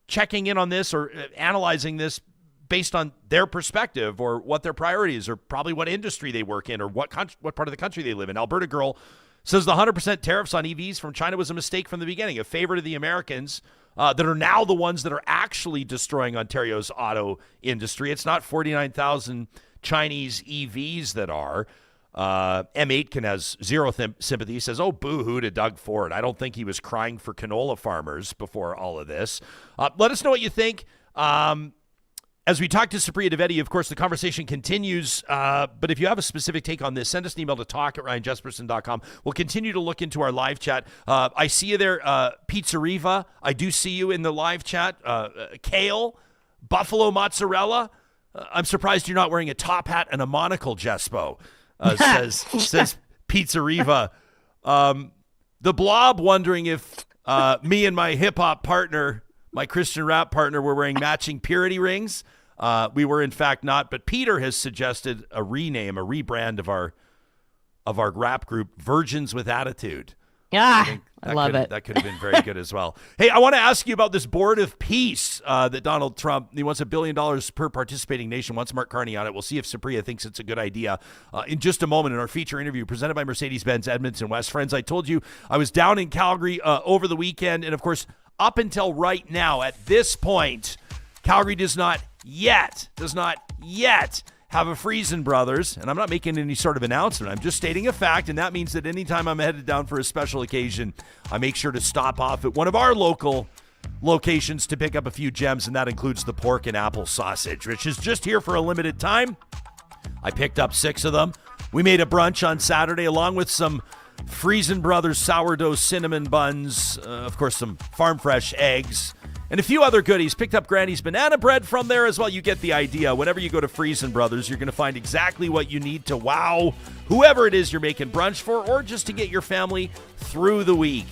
checking in on this or analyzing this based on their perspective or what their priorities or probably what industry they work in or what part of the country they live in. Alberta Girl says the 100% tariffs on EVs from China was a mistake from the beginning, a favor to the Americans that are now the ones that are actually destroying Ontario's auto industry. It's not 49,000 Chinese EVs that are. M. Aitken has zero sympathy. He says, oh, boo-hoo to Doug Ford. I don't think he was crying for canola farmers before all of this. Let us know what you think. As we talk to Supriya Dwivedi, of course, the conversation continues. But if you have a specific take on this, send us an email to talk@ryanjesperson.com. We'll continue to look into our live chat. I see you there, Pizza Riva. I do see you in the live chat. Kale, Buffalo Mozzarella. I'm surprised you're not wearing a top hat and a monocle, Jespo. Says Pizza Riva. The Blob wondering if me and my hip-hop partner, my Christian rap partner, were wearing matching purity rings. We were, in fact, not. But Peter has suggested a rebrand of our rap group, Virgins with Attitude. Yeah, I love it. That could have been very good as well. Hey, I want to ask you about this board of peace that Donald Trump, he wants $1 billion per participating nation, wants Mark Carney on it. We'll see if Supriya thinks it's a good idea in just a moment in our feature interview presented by Mercedes-Benz Edmonton West. Friends, I told you I was down in Calgary over the weekend, and of course, up until right now, at this point, Calgary does not yet have a Friesen Brothers, and I'm not making any sort of announcement. I'm just stating a fact, and that means that anytime I'm headed down for a special occasion, I make sure to stop off at one of our local locations to pick up a few gems, and that includes the pork and apple sausage, which is just here for a limited time. I picked up 6 of them. We made a brunch on Saturday along with some Friesen Brothers sourdough cinnamon buns, of course, some farm fresh eggs, and a few other goodies. Picked up Granny's banana bread from there as well. You get the idea. Whenever you go to Freedom Brothers, you're going to find exactly what you need to wow whoever it is you're making brunch for, or just to get your family through the week.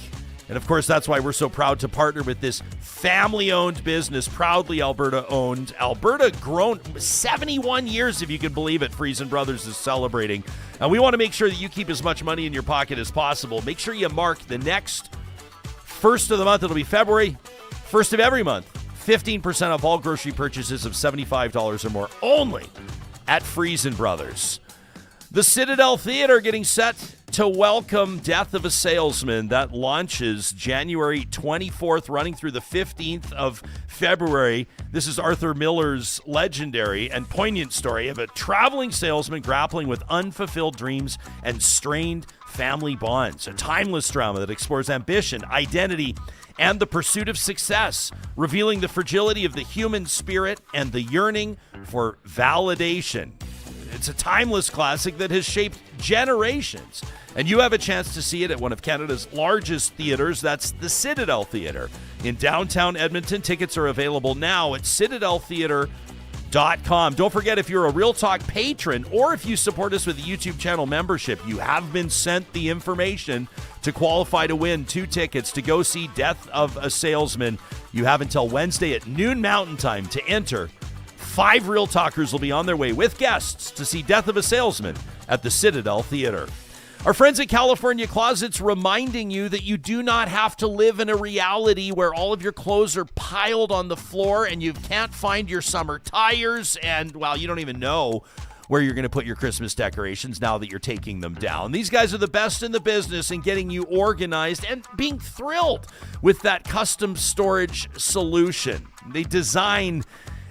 And of course, that's why we're so proud to partner with this family-owned business, proudly Alberta-owned, Alberta-grown, 71 years, if you can believe it, Freedom Brothers is celebrating. And we want to make sure that you keep as much money in your pocket as possible. Make sure you mark the next first of the month. It'll be February, first of every month. 15% off all grocery purchases of $75 or more, only at Freedom Brothers. The Citadel Theatre getting set to welcome Death of a Salesman. That launches January 24th, running through the 15th of February. This is Arthur Miller's legendary and poignant story of a traveling salesman grappling with unfulfilled dreams and strained family bonds. A timeless drama that explores ambition, identity, and the pursuit of success, revealing the fragility of the human spirit and the yearning for validation. It's a timeless classic that has shaped generations. And you have a chance to see it at one of Canada's largest theaters. That's the Citadel Theatre in downtown Edmonton. Tickets are available now at citadeltheatre.com. Don't forget, if you're a Real Talk patron or if you support us with a YouTube channel membership, you have been sent the information to qualify to win 2 tickets to go see Death of a Salesman. You have until Wednesday at noon Mountain Time to enter. 5 Real Talkers will be on their way with guests to see Death of a Salesman at the Citadel Theatre. Our friends at California Closets reminding you that you do not have to live in a reality where all of your clothes are piled on the floor and you can't find your summer tires and, well, you don't even know where you're going to put your Christmas decorations now that you're taking them down. These guys are the best in the business in getting you organized and being thrilled with that custom storage solution. They design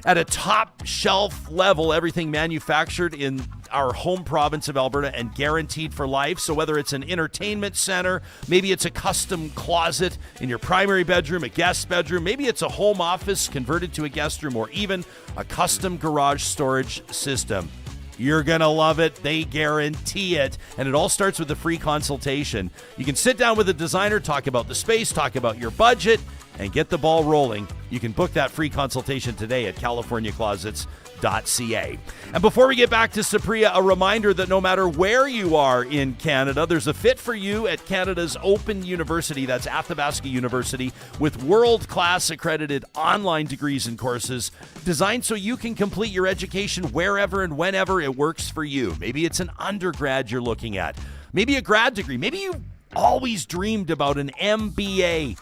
at a top shelf level, everything manufactured in our home province of Alberta and guaranteed for life. So whether it's an entertainment center, maybe it's a custom closet in your primary bedroom, a guest bedroom, maybe it's a home office converted to a guest room, or even a custom garage storage system, you're going to love it. They guarantee it. And it all starts with a free consultation. You can sit down with a designer, talk about the space, talk about your budget, and get the ball rolling. You can book that free consultation today at californiaclosets.ca. And before we get back to Supriya, a reminder that no matter where you are in Canada, there's a fit for you at Canada's Open University. That's Athabasca University, with world-class accredited online degrees and courses designed so you can complete your education wherever and whenever it works for you. Maybe it's an undergrad you're looking at, maybe a grad degree, maybe you've always dreamed about an MBA,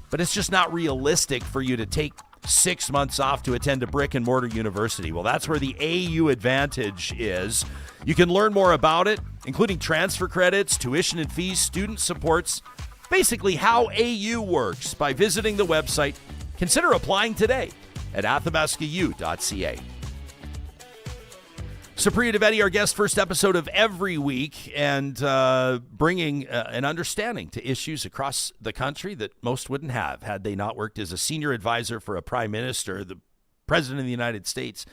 but it's just not realistic for you to take 6 months off to attend a brick and mortar university. Well, that's where the AU Advantage is. You can learn more about it, including transfer credits, tuition and fees, student supports, basically how AU works, by visiting the website. Consider applying today at athabascau.ca. Supriya Dwivedi, our guest, first episode of every week, and bringing an understanding to issues across the country that most wouldn't have had they not worked as a senior advisor for a prime minister. The president of the United States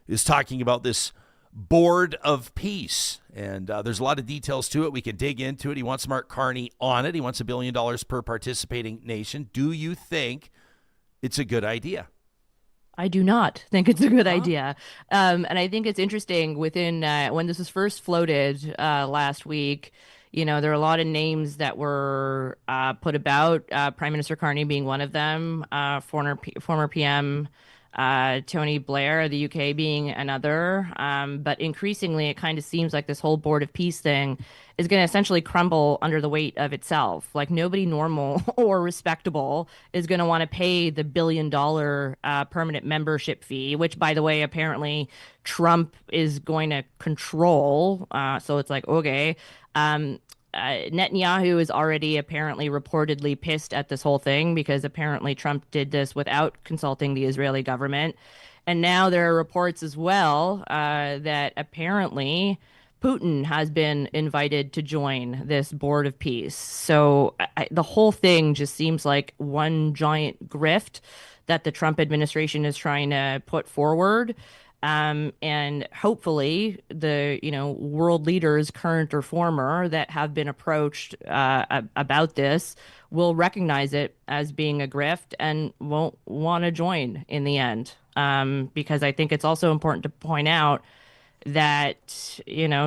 is talking about this board of peace, and there's a lot of details to it. We can dig into it. He wants Mark Carney on it. He wants $1 billion per participating nation. Do you think it's a good idea? I do not think it's a good idea. And I think it's interesting within when this was first floated last week, you know, there are a lot of names that were put about, Prime Minister Carney being one of them, former PM Tony Blair, the UK being another. But increasingly, it kind of seems like this whole board of peace thing is going to essentially crumble under the weight of itself. Like, nobody normal or respectable is going to want to pay the $1 billion permanent membership fee, which, by the way, apparently Trump is going to control. So it's like, okay. Netanyahu is already apparently reportedly pissed at this whole thing because apparently Trump did this without consulting the Israeli government. And now there are reports as well that apparently Putin has been invited to join this board of peace. So the whole thing just seems like one giant grift that the Trump administration is trying to put forward. And hopefully the, world leaders, current or former, that have been approached about this will recognize it as being a grift and won't want to join in the end. Because I think it's also important to point out that,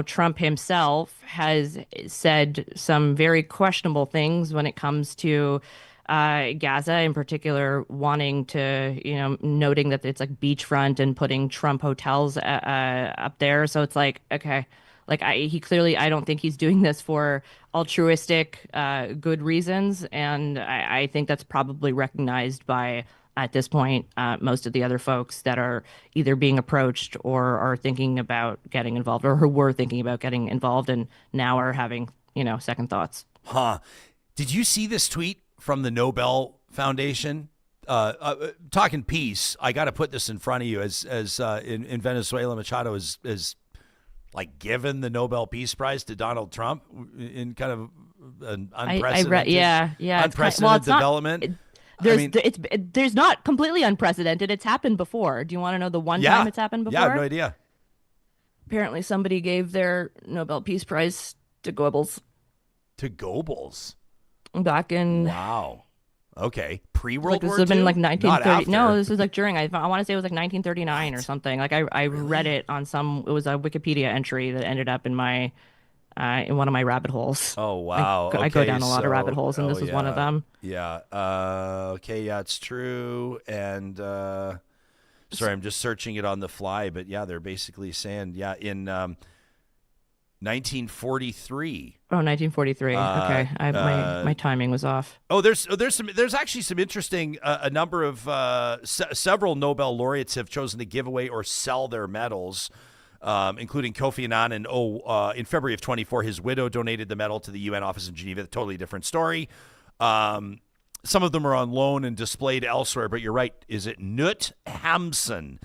Trump himself has said some very questionable things when it comes to Gaza, in particular, wanting to, noting that it's like beachfront and putting Trump hotels up there. So it's like, okay, like he clearly, I don't think he's doing this for altruistic, good reasons. And I think that's probably recognized by, at this point, most of the other folks that are either being approached or are thinking about getting involved, or who were thinking about getting involved and now are having, second thoughts. Huh. Did you see this tweet from the Nobel Foundation? Talking peace, I got to put this in front of you as in Venezuela, Machado is like given the Nobel Peace Prize to Donald Trump in kind of an unprecedented, unprecedented development. There's not completely unprecedented. It's happened before. Do you want to know the one time it's happened before? Yeah, I have no idea. Apparently somebody gave their Nobel Peace Prize to Goebbels. To Goebbels? Back in... Wow. Okay. Pre-World War II? This would have been like 1930. No, this was like during. I want to say it was like 1939 or something. Like I read it on some... It was a Wikipedia entry that ended up in my... in one of my rabbit holes. Oh, wow. I go down a lot of rabbit holes, and this was one of them. Yeah. Okay, yeah, it's true. And sorry, I'm just searching it on the fly, but yeah, they're basically saying, in 1943. Oh, 1943. Okay, my timing was off. Oh, there's actually some interesting. A number of several Nobel laureates have chosen to give away or sell their medals. Including Kofi Annan, and in February of 24, his widow donated the medal to the UN office in Geneva. Totally different story. Some of them are on loan and displayed elsewhere, but you're right. Is it Knut Hamsun,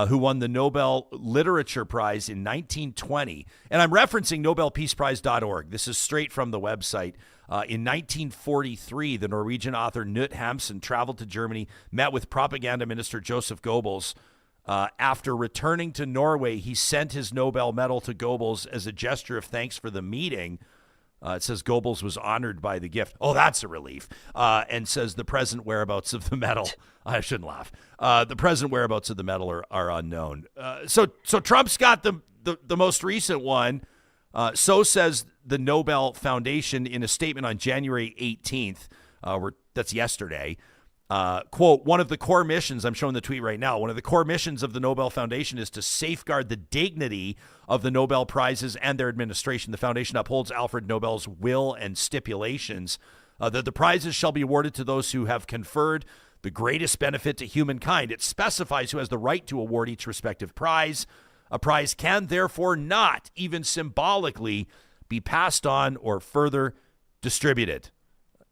who won the Nobel Literature Prize in 1920? And I'm referencing NobelPeacePrize.org. This is straight from the website. In 1943, the Norwegian author Knut Hamsun traveled to Germany, met with propaganda minister Joseph Goebbels. After returning to Norway, he sent his Nobel medal to Goebbels as a gesture of thanks for the meeting. It says Goebbels was honored by the gift. Oh, that's a relief. And says the present whereabouts of the medal. I shouldn't laugh. The present whereabouts of the medal are unknown. So Trump's got the most recent one. So says the Nobel Foundation in a statement on January 18th. That's yesterday. Quote, one of the core missions, I'm showing the tweet right now, one of the core missions of the Nobel Foundation is to safeguard the dignity of the Nobel Prizes and their administration. The foundation upholds Alfred Nobel's will and stipulations that the prizes shall be awarded to those who have conferred the greatest benefit to humankind. It specifies who has the right to award each respective prize. A prize can therefore not, even symbolically, be passed on or further distributed.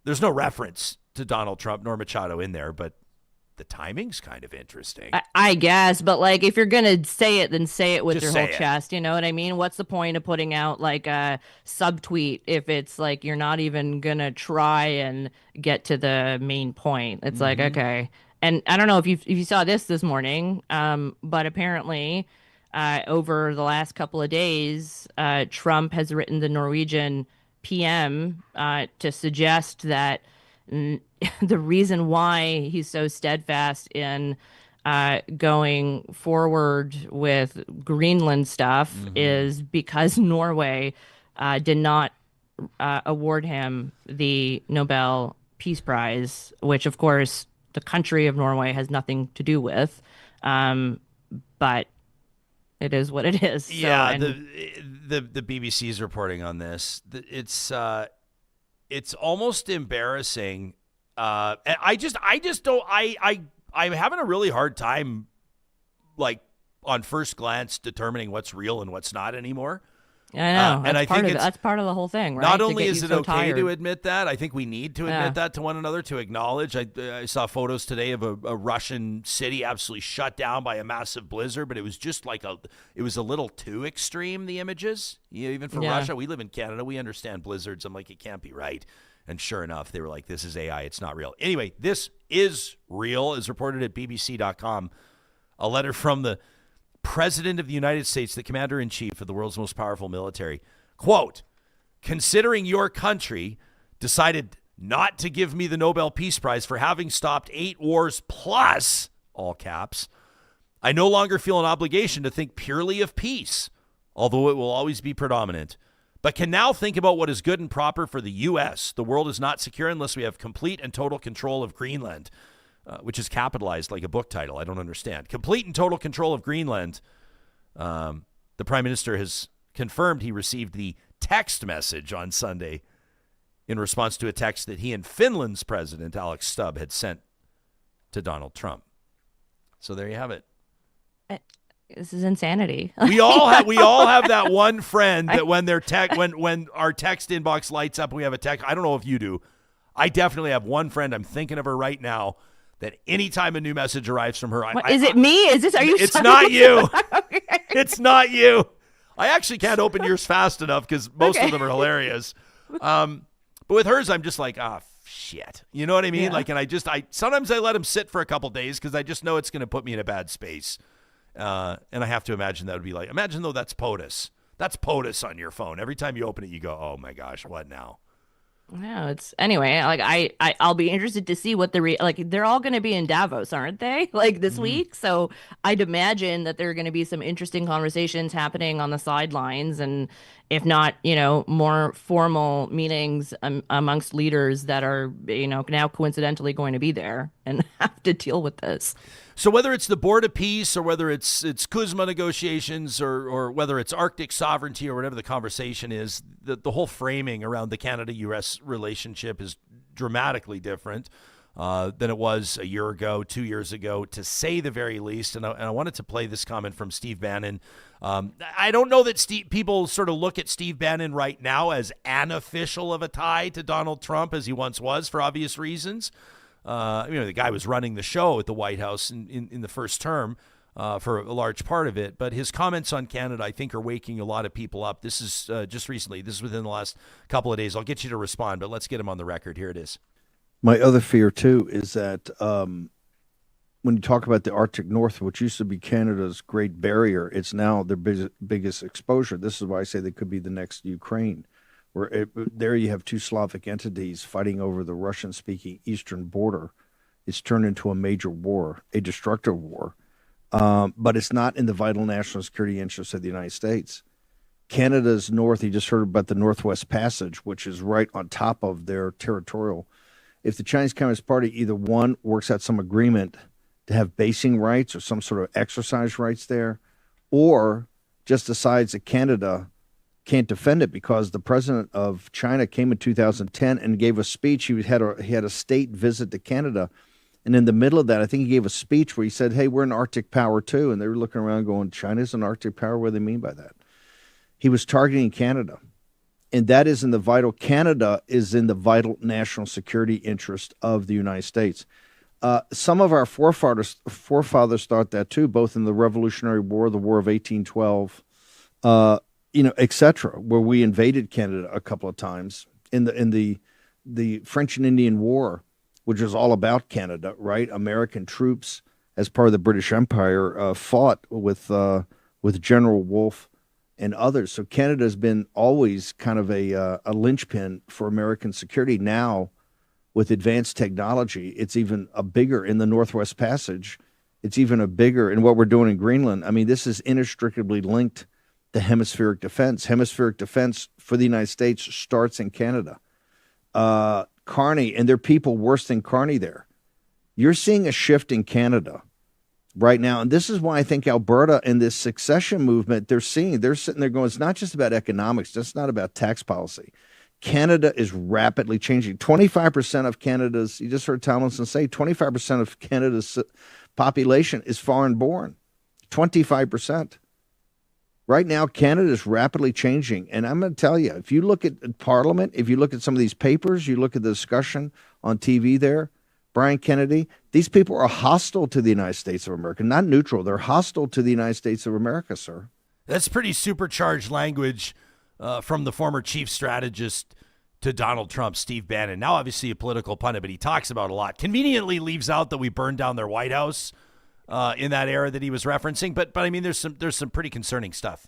There's no reference to Donald Trump nor Machado in there, but the timing's kind of interesting. I guess, but like if you're gonna say it, then say it with your whole chest. You know what I mean? What's the point of putting out like a subtweet if it's like you're not even gonna try and get to the main point? It's like, okay. And I don't know if you saw this morning, but apparently over the last couple of days, Trump has written the Norwegian PM to suggest that the reason why he's so steadfast in going forward with Greenland stuff is because Norway did not award him the Nobel Peace Prize, which, of course, the country of Norway has nothing to do with. But it is what it is. Yeah, so, the BBC's reporting on this. It's almost embarrassing. And I just don't. I'm having a really hard time, like on first glance, determining what's real and what's not anymore. I know, and I think that's part of the whole thing, right? Not only is it okay to admit that, I think we need to admit that to one another, to acknowledge. I saw photos today of a Russian city absolutely shut down by a massive blizzard, but it was just like it was a little too extreme, the images. Even for Russia, we live in Canada, we understand blizzards. I'm like, it can't be right. And sure enough, they were like, this is AI, it's not real. Anyway, this is real, as reported at BBC.com. A letter from the President of the United States, the commander-in-chief of the world's most powerful military, quote, considering your country decided not to give me the Nobel Peace Prize for having stopped 8 wars plus, all caps, I no longer feel an obligation to think purely of peace, although it will always be predominant, but can now think about what is good and proper for the U.S. The world is not secure unless we have complete and total control of Greenland, which is capitalized like a book title. I don't understand. Complete and total control of Greenland. The Prime Minister has confirmed he received the text message on Sunday in response to a text that he and Finland's President, Alex Stubb, had sent to Donald Trump. So there you have it. This is insanity. We all have that one friend that when their when our text inbox lights up, we have a text. I don't know if you do. I definitely have one friend. I'm thinking of her right now. That anytime a new message arrives from her, is it me? Is this? Are you? It's not you. Okay. It's not you. I actually can't open yours fast enough because most of them are hilarious. But with hers, I'm just like, shit. You know what I mean? Yeah. Like, and I sometimes I let them sit for a couple days because I just know it's going to put me in a bad space. And I have to imagine that would be like, imagine though that's POTUS. That's POTUS on your phone. Every time you open it, you go, oh my gosh, what now? No, it's anyway. Like I'll be interested to see what they're all going to be in Davos, aren't they? Like this week. So I'd imagine that there are going to be some interesting conversations happening on the sidelines, and if not, more formal meetings amongst leaders that are, now coincidentally going to be there and have to deal with this. So whether it's the Board of Peace or whether it's Kuzma negotiations or whether it's Arctic sovereignty or whatever the conversation is, the whole framing around the Canada-U.S. relationship is dramatically different than it was a year ago, 2 years ago, to say the very least. And I wanted to play this comment from Steve Bannon. I don't know that people sort of look at Steve Bannon right now as an official of a tie to Donald Trump as he once was for obvious reasons. The guy was running the show at the White House in the first term for a large part of it. But his comments on Canada, I think, are waking a lot of people up. This is just recently. This is within the last couple of days. I'll get you to respond, but let's get him on the record. Here it is. My other fear, too, is that when you talk about the Arctic North, which used to be Canada's Great Barrier, it's now their biggest exposure. This is why I say they could be the next Ukraine. There you have two Slavic entities fighting over the Russian-speaking eastern border. It's turned into a major war, a destructive war. But it's not in the vital national security interests of the United States. Canada's north, you just heard about the Northwest Passage, which is right on top of their territorial. If the Chinese Communist Party either one works out some agreement to have basing rights or some sort of exercise rights there, or just decides that Canada can't defend it because the president of China came in 2010 and gave a speech. He had a state visit to Canada. And in the middle of that, I think he gave a speech where he said, hey, we're an Arctic power too. And they were looking around going, China's an Arctic power? What do they mean by that? He was targeting Canada. And that is Canada is in the vital national security interest of the United States. Some of our forefathers thought that too, both in the Revolutionary War, the War of 1812, et cetera, where we invaded Canada a couple of times in the French and Indian War, which was all about Canada, right? American troops, as part of the British Empire, fought with General Wolfe and others. So Canada has been always kind of a linchpin for American security. Now, with advanced technology, it's even a bigger in the Northwest Passage. It's even a bigger in what we're doing in Greenland. I mean, this is inextricably linked to hemispheric defense. Hemispheric defense for the United States starts in Canada. Carney, and there are people worse than Carney there. You're seeing a shift in Canada right now. And this is why I think Alberta and this succession movement, they're sitting there going, it's not just about economics. It's not about tax policy. Canada is rapidly changing. 25% of Canada's, you just heard Tomlinson say, 25% of Canada's population is foreign born. 25%. Right now, Canada is rapidly changing. And I'm going to tell you, if you look at Parliament, if you look at some of these papers, you look at the discussion on TV there, Brian Kennedy, these people are hostile to the United States of America, not neutral. They're hostile to the United States of America, sir. That's pretty supercharged language from the former chief strategist to Donald Trump, Steve Bannon. Now, obviously, a political pundit, but he talks about a lot. Conveniently leaves out that we burned down their White House. in that era that he was referencing. But I mean, there's some pretty concerning stuff.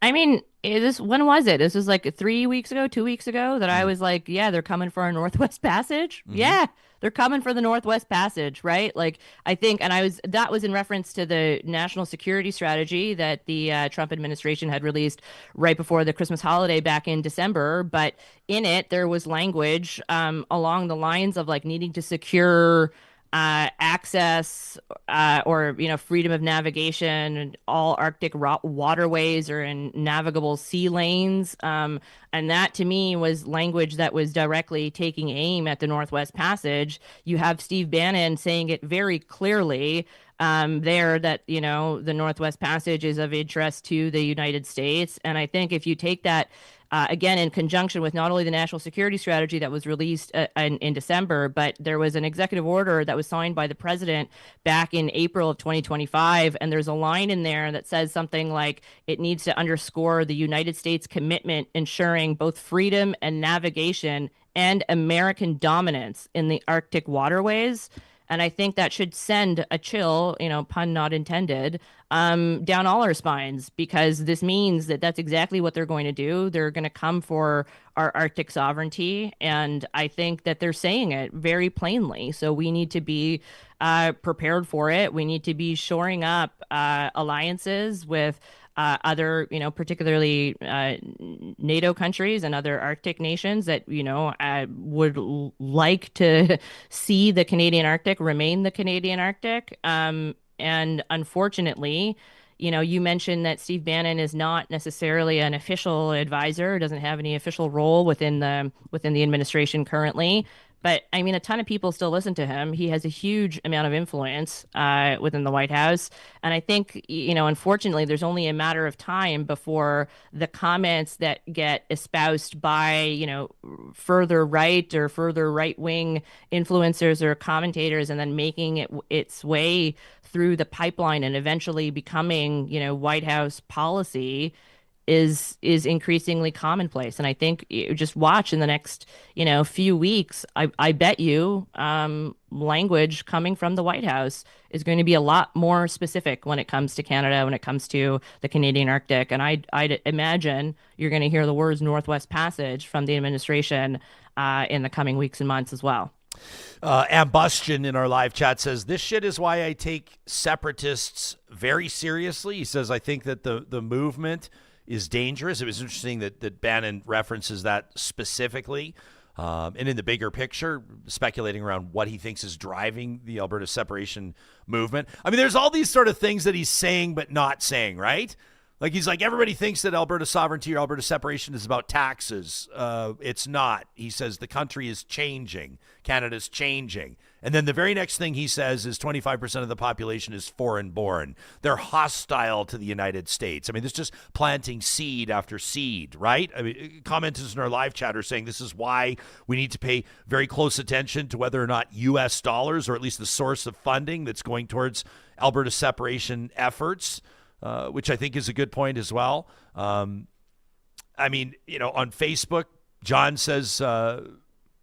I mean, when was it? This was like 3 weeks ago, 2 weeks ago that I was like, yeah, they're coming for a Northwest Passage. Mm-hmm. Yeah, they're coming for the Northwest Passage, right? Like, I think, and that was in reference to the national security strategy that the Trump administration had released right before the Christmas holiday back in December. But in it, there was language along the lines of like needing to secure access or freedom of navigation. All Arctic waterways are in navigable sea lanes, and that to me was language that was directly taking aim at the Northwest Passage. You have Steve Bannon saying it very clearly there that the Northwest Passage is of interest to the United States, and I think if you take that again, in conjunction with not only the national security strategy that was released in December, but there was an executive order that was signed by the president back in April of 2025. And there's a line in there that says something like it needs to underscore the United States commitment ensuring both freedom and navigation and American dominance in the Arctic waterways. And I think that should send a chill, pun not intended, down all our spines, because this means that that's exactly what they're going to do. They're going to come for our Arctic sovereignty. And I think that they're saying it very plainly. So we need to be prepared for it. We need to be shoring up alliances with other, particularly NATO countries and other Arctic nations that, would like to see the Canadian Arctic remain the Canadian Arctic. And unfortunately, you mentioned that Steve Bannon is not necessarily an official advisor, doesn't have any official role within the administration currently. But I mean, a ton of people still listen to him. He has a huge amount of influence within the White House. And I think, unfortunately, there's only a matter of time before the comments that get espoused by, further right or further right-wing influencers or commentators and then making its way through the pipeline and eventually becoming, White House policy is increasingly commonplace. And I think just watch in the next, few weeks, I bet you language coming from the White House is going to be a lot more specific when it comes to Canada, when it comes to the Canadian Arctic. And I'd imagine you're going to hear the words Northwest Passage from the administration in the coming weeks and months as well. Ambustion in our live chat says, this shit is why I take separatists very seriously. He says, I think that the movement is dangerous. It was interesting that Bannon references that specifically. And in the bigger picture, speculating around what he thinks is driving the Alberta separation movement. I mean, there's all these sort of things that he's saying but not saying, right? Like, he's like, everybody thinks that Alberta sovereignty or Alberta separation is about taxes. It's not. He says the country is changing. Canada's changing. And then the very next thing he says is 25% of the population is foreign born. They're hostile to the United States. I mean, this is just planting seed after seed, right? I mean, commenters in our live chat are saying this is why we need to pay very close attention to whether or not U.S. dollars, or at least the source of funding that's going towards Alberta separation efforts, which I think is a good point as well. I mean, on Facebook, John says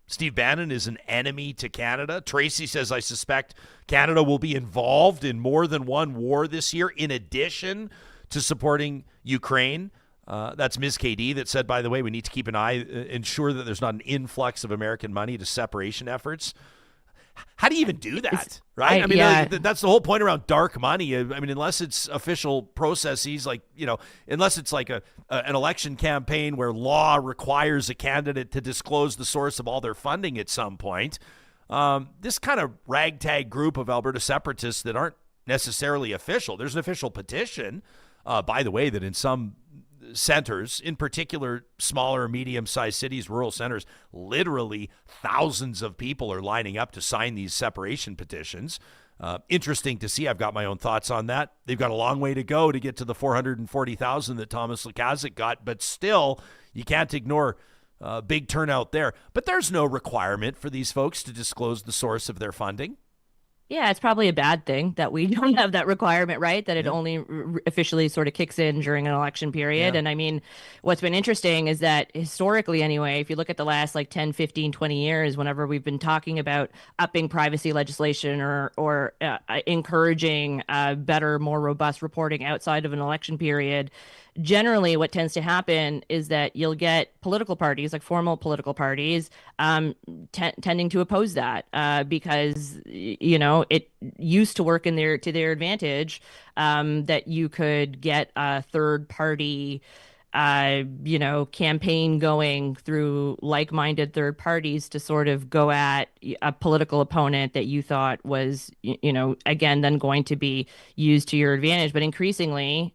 Steve Bannon is an enemy to Canada. Tracy says, I suspect Canada will be involved in more than one war this year, in addition to supporting Ukraine. That's Ms. KD that said, by the way, we need to keep an eye, ensure that there's not an influx of American money to separation efforts. How do you even do that, right? I mean, that's the whole point around dark money. I mean, unless it's official processes, like, unless it's like an election campaign where law requires a candidate to disclose the source of all their funding at some point, this kind of ragtag group of Alberta separatists that aren't necessarily official. There's an official petition, by the way, that in some centers, in particular smaller, medium-sized cities, rural centers, literally thousands of people are lining up to sign these separation petitions. Interesting to see. I've got my own thoughts on that. They've got a long way to go to get to the 440,000 that Thomas Lukaszuk got, but still, you can't ignore big turnout there. But there's no requirement for these folks to disclose the source of their funding. Yeah, it's probably a bad thing that we don't have that requirement, right? That it only officially sort of kicks in during an election period. Yeah. And I mean, what's been interesting is that historically, anyway, if you look at the last like 10, 15, 20 years, whenever we've been talking about upping privacy legislation or encouraging better, more robust reporting outside of an election period, generally what tends to happen is that you'll get political parties, like formal political parties, tending to oppose that because it used to work to their advantage, that you could get a third party campaign going through like-minded third parties to sort of go at a political opponent that you thought was, again, then going to be used to your advantage. But increasingly,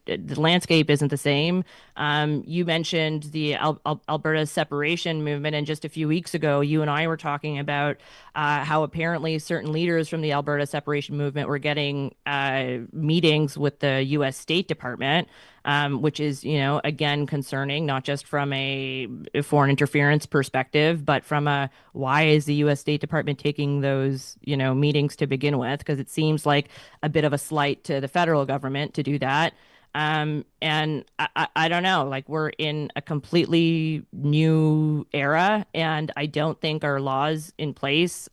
the landscape isn't the same. You mentioned the Alberta separation movement, and just a few weeks ago, you and I were talking about how apparently certain leaders from the Alberta separation movement were getting meetings with the U.S. State Department, which is, again, concerning, not just from a foreign interference perspective, but from a why is the U.S. State Department taking those, meetings to begin with? Because it seems like a bit of a slight to the federal government to do that. And I don't know, like we're in a completely new era, and I don't think our laws in place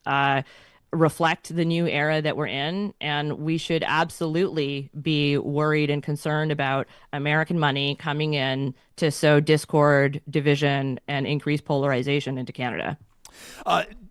reflect the new era that we're in, and we should absolutely be worried and concerned about American money coming in to sow discord, division, and increase polarization into Canada.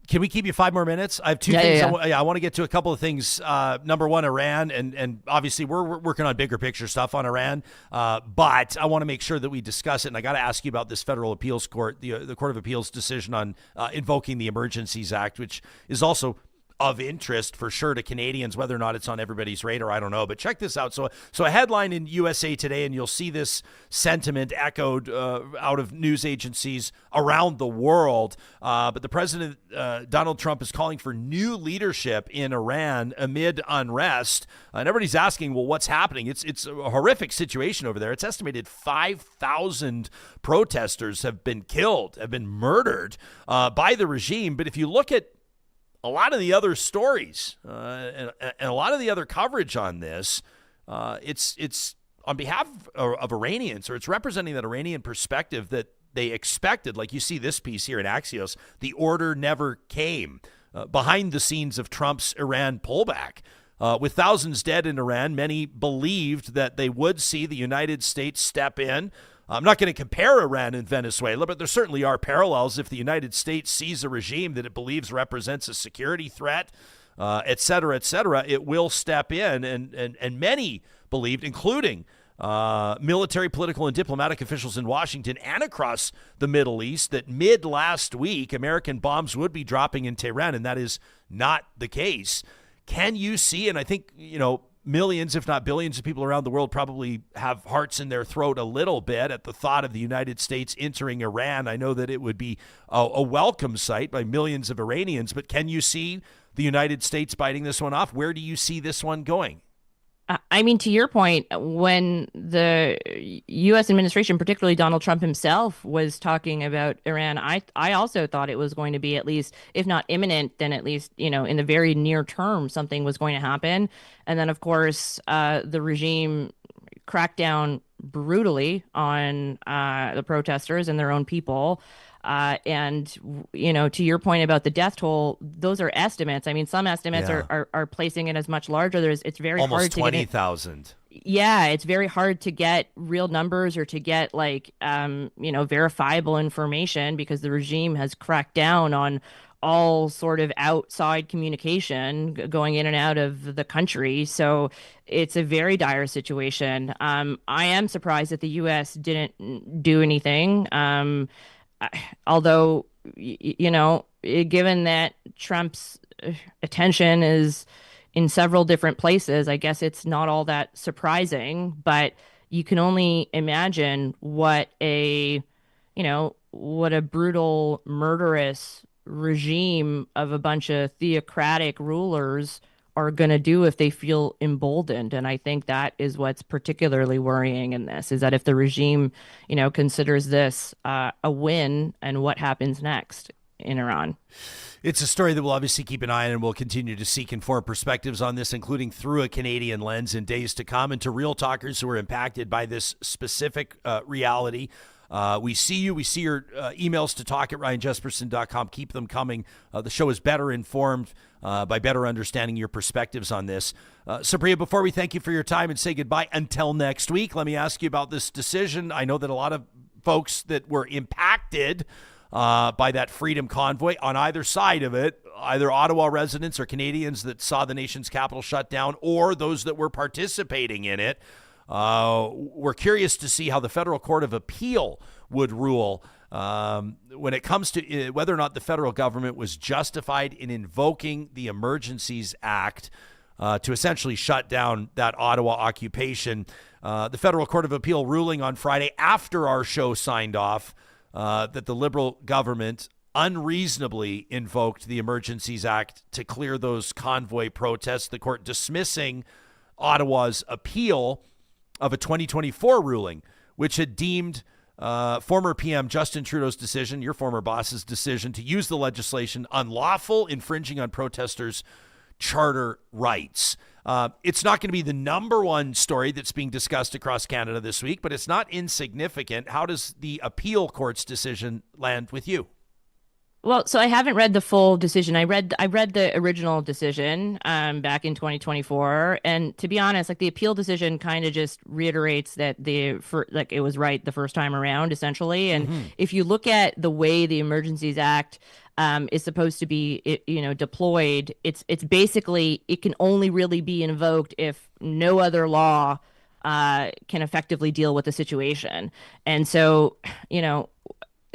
Can we keep you 5 more minutes? I have two things. I want to get to a couple of things. Number one, Iran, and obviously we're working on bigger picture stuff on Iran, but I want to make sure that we discuss it. And I got to ask you about this federal appeals court, the Court of Appeals decision on invoking the Emergencies Act, which is also of interest for sure to Canadians. Whether or not it's on everybody's radar, I don't know. But check this out. So a headline in USA Today, and you'll see this sentiment echoed out of news agencies around the world. But the president, Donald Trump, is calling for new leadership in Iran amid unrest. And everybody's asking, well, what's happening? It's a horrific situation over there. It's estimated 5,000 protesters have been killed, have been murdered by the regime. But if you look at a lot of the other stories and a lot of the other coverage on this, it's on behalf of Iranians, or it's representing that Iranian perspective that they expected. Like you see this piece here in Axios, the order never came. Behind the scenes of Trump's Iran pullback. With thousands dead in Iran, many believed that they would see the United States step in. I'm not going to compare Iran and Venezuela, but there certainly are parallels. If the United States sees a regime that it believes represents a security threat, et cetera, it will step in. And many believed, including military, political, and diplomatic officials in Washington and across the Middle East, that mid last week, American bombs would be dropping in Tehran, and that is not the case. Can you see, and I think, millions, if not billions of people around the world probably have hearts in their throat a little bit at the thought of the United States entering Iran. I know that it would be a welcome sight by millions of Iranians, but can you see the United States biting this one off? Where do you see this one going? I mean, to your point, when the U.S. administration, particularly Donald Trump himself, was talking about Iran, I also thought it was going to be, at least, if not imminent, then at least, in the very near term, something was going to happen. And then, of course, the regime cracked down brutally on the protesters and their own people. And, to your point about the death toll, those are estimates. I mean, some estimates are placing it as much larger. It's very almost hard to 20,000. Yeah, it's very hard to get real numbers or to get verifiable information, because the regime has cracked down on all sort of outside communication going in and out of the country. So it's a very dire situation. I am surprised that the U.S. didn't do anything. Although, given that Trump's attention is in several different places, I guess it's not all that surprising. But you can only imagine what a brutal, murderous regime of a bunch of theocratic rulers are going to do if they feel emboldened. And I think that is what's particularly worrying in this, is that if the regime, considers this a win, and what happens next. in Iran. It's a story that we'll obviously keep an eye on, and we'll continue to seek informed perspectives on this, including through a Canadian lens in days to come. And to Real Talkers who are impacted by this specific reality, we see you. We see your emails to talk@ryanjesperson.com. Keep them coming. The show is better informed by better understanding your perspectives on this. Supriya, before we thank you for your time and say goodbye until next week, let me ask you about this decision. I know that a lot of folks that were impacted by that Freedom Convoy on either side of it, either Ottawa residents or Canadians that saw the nation's capital shut down, or those that were participating in it. We're curious to see how the Federal Court of Appeal would rule when it comes to whether or not the federal government was justified in invoking the Emergencies Act to essentially shut down that Ottawa occupation. The Federal Court of Appeal ruling on Friday after our show signed off that the Liberal government unreasonably invoked the Emergencies Act to clear those convoy protests, the court dismissing Ottawa's appeal of a 2024 ruling, which had deemed former PM Justin Trudeau's decision, your former boss's decision, to use the legislation unlawful, infringing on protesters' charter rights. It's not going to be the number one story that's being discussed across Canada this week, but it's not insignificant. How does the appeal court's decision land with you? Well, so I haven't read the full decision. I read the original decision back in 2024, and to be honest, like the appeal decision kind of just reiterates that it was right the first time around, essentially. And if you look at the way the Emergencies Act is supposed to be, deployed, it's basically it can only really be invoked if no other law can effectively deal with the situation. And so,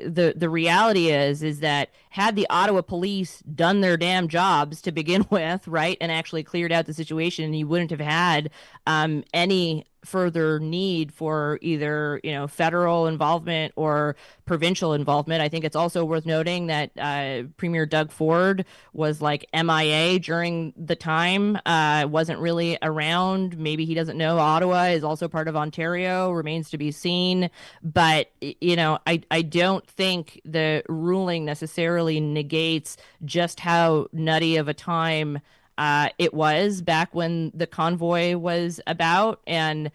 the reality is that had the Ottawa police done their damn jobs to begin with, right, and actually cleared out the situation, you wouldn't have had any further need for either, federal involvement or provincial involvement. I think it's also worth noting that Premier Doug Ford was like MIA during the time, wasn't really around. Maybe he doesn't know Ottawa is also part of Ontario, remains to be seen. But, I don't think the ruling necessarily negates just how nutty of a time it was back when the convoy was about. And,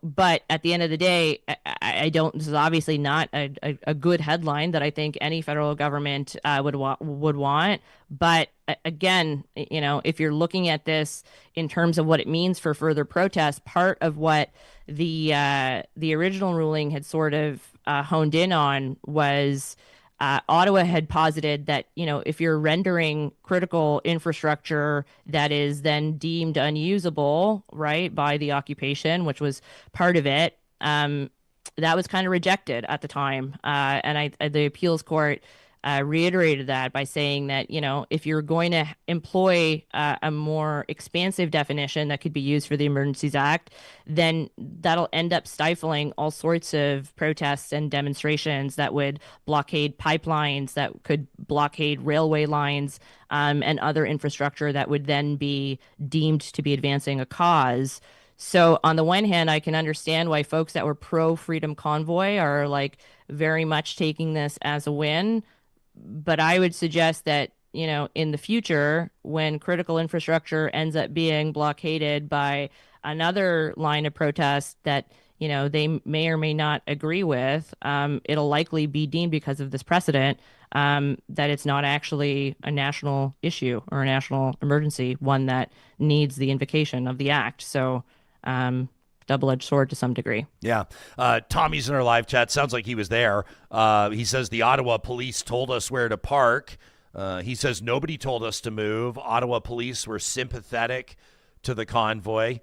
but at the end of the day, this is obviously not a good headline that I think any federal government would want. But again, if you're looking at this in terms of what it means for further protests, part of what the original ruling had sort of honed in on was Ottawa had posited that, if you're rendering critical infrastructure that is then deemed unusable, right, by the occupation, which was part of it, that was kind of rejected at the time. And the appeals court reiterated that by saying that, if you're going to employ a more expansive definition that could be used for the Emergencies Act, then that'll end up stifling all sorts of protests and demonstrations that would blockade pipelines, that could blockade railway lines, and other infrastructure that would then be deemed to be advancing a cause. So on the one hand, I can understand why folks that were pro-Freedom Convoy are like very much taking this as a win. But I would suggest that, in the future, when critical infrastructure ends up being blockaded by another line of protest that, they may or may not agree with, it'll likely be deemed because of this precedent that it's not actually a national issue or a national emergency, one that needs the invocation of the act. So, double-edged sword to some degree. Yeah. Tommy's in our live chat. Sounds like he was there. He says the Ottawa police told us where to park. He says nobody told us to move. Ottawa police were sympathetic to the convoy.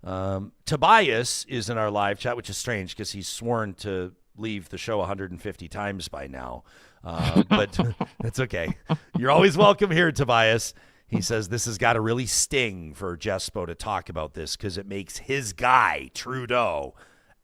Tobias is in our live chat, which is strange because he's sworn to leave the show 150 times by now. But that's okay. You're always welcome here, Tobias. He says this has got to really sting for Jespo to talk about this because it makes his guy, Trudeau,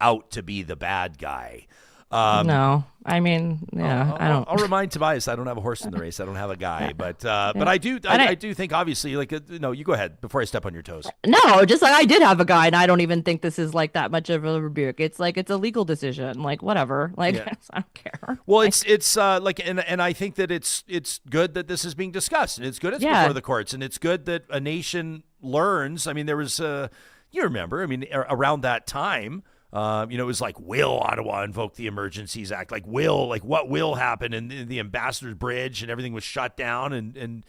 out to be the bad guy. No, I mean, yeah, I don't. I'll remind Tobias I don't have a horse in the race. I don't have a guy, but I do. I do think obviously, like, no, you go ahead before I step on your toes. No, just like I did have a guy, and I don't even think this is like that much of a rebuke. It's like it's a legal decision, like whatever. Like Yeah. I don't care. Well, it's like, and I think that it's good that this is being discussed, and it's good it's before the courts, and it's good that a nation learns. I mean, there was you remember, I mean, around that time. It was like, will Ottawa invoke the Emergencies Act? Like, what will happen? And the Ambassador's Bridge and everything was shut down. And then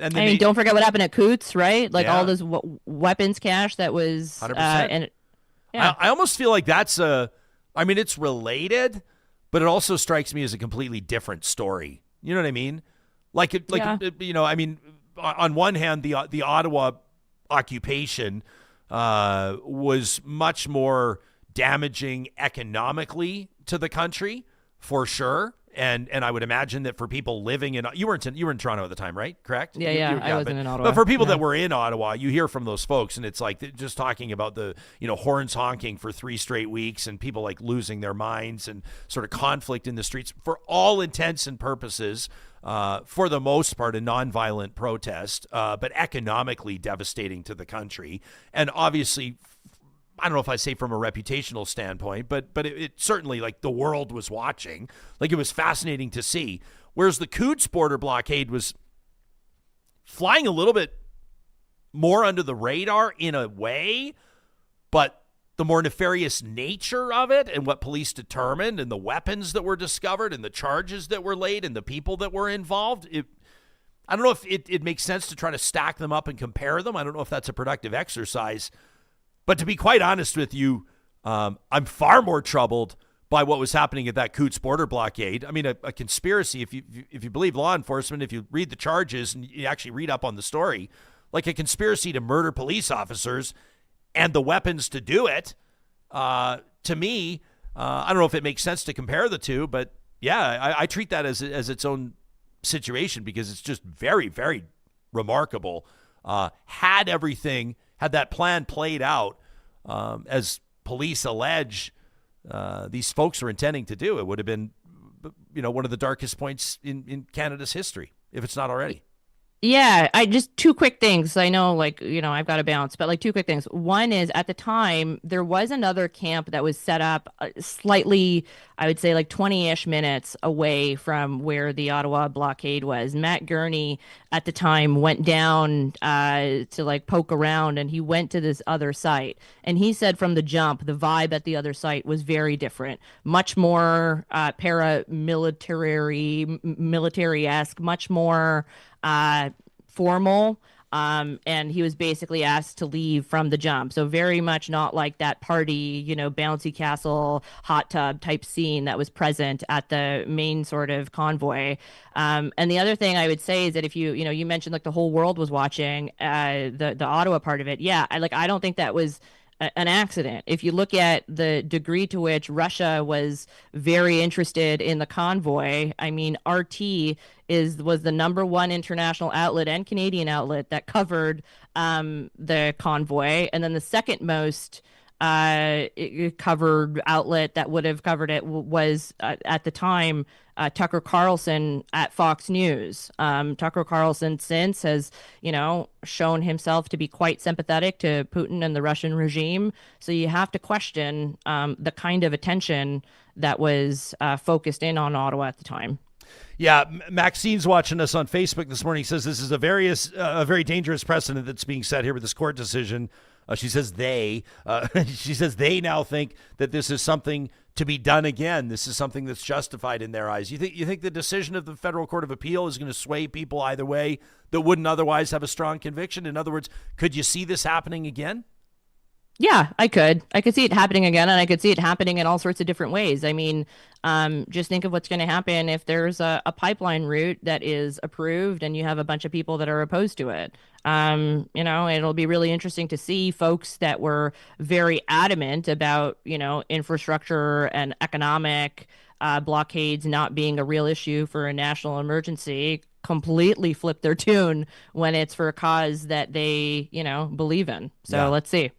I mean, don't forget what happened at Coots, right? Like Yeah. all this weapons cache that was, 100%. Yeah. I almost feel like that's it's related, but it also strikes me as a completely different story. You know what I mean? On one hand, the Ottawa occupation was much more damaging economically to the country, for sure. And I would imagine that for people living in you were in Toronto at the time, right? Correct? Yeah, I wasn't in Ottawa. But for people that were in Ottawa, you hear from those folks, and it's like just talking about the horns honking for 3 straight weeks, and people like losing their minds, and sort of conflict in the streets for all intents and purposes. For the most part, a nonviolent protest, but economically devastating to the country, and obviously. I don't know if I say from a reputational standpoint, but it certainly, like, the world was watching. Like, it was fascinating to see. Whereas the Coots border blockade was flying a little bit more under the radar in a way, but the more nefarious nature of it and what police determined and the weapons that were discovered and the charges that were laid and the people that were involved, I don't know if it makes sense to try to stack them up and compare them. I don't know if that's a productive exercise. But to be quite honest with you, I'm far more troubled by what was happening at that Coots border blockade. I mean, a conspiracy, if you believe law enforcement, if you read the charges and you actually read up on the story, like a conspiracy to murder police officers and the weapons to do it, to me, I don't know if it makes sense to compare the two, but yeah, I treat that as its own situation because it's just very, very remarkable. Had that plan played out as police allege these folks are intending to do, it would have been, one of the darkest points in Canada's history, if it's not already. Yeah, I just 2 quick things. I know, I've got to bounce, but 2 quick things. One is at the time there was another camp that was set up slightly, I would say 20-ish minutes away from where the Ottawa blockade was. Matt Gurney at the time went down to poke around, and he went to this other site. And he said from the jump, the vibe at the other site was very different, much more military-esque, much more formal, and he was basically asked to leave from the jump. So very much not like that party, bouncy castle, hot tub type scene that was present at the main sort of convoy. And the other thing I would say is that if you mentioned the whole world was watching the Ottawa part of it. Yeah, I don't think that was an accident. If you look at the degree to which Russia was very interested in the convoy, I mean, RT was the #1 international outlet and Canadian outlet that covered the convoy, and then the second most covered outlet that would have covered it was at the time Tucker Carlson at Fox News. Tucker Carlson since has, shown himself to be quite sympathetic to Putin and the Russian regime. So you have to question the kind of attention that was focused in on Ottawa at the time. Yeah, Maxine's watching us on Facebook this morning. He says this is a very dangerous precedent that's being set here with this court decision. She says they now think that this is something to be done again. This is something that's justified in their eyes. You think the decision of the Federal Court of Appeal is going to sway people either way that wouldn't otherwise have a strong conviction? In other words, could you see this happening again? Yeah, I could see it happening again, and I could see it happening in all sorts of different ways. I mean, just think of what's going to happen if there's a pipeline route that is approved and you have a bunch of people that are opposed to it. It'll be really interesting to see folks that were very adamant about, infrastructure and economic blockades not being a real issue for a national emergency completely flip their tune when it's for a cause that they, believe in. So Let's see.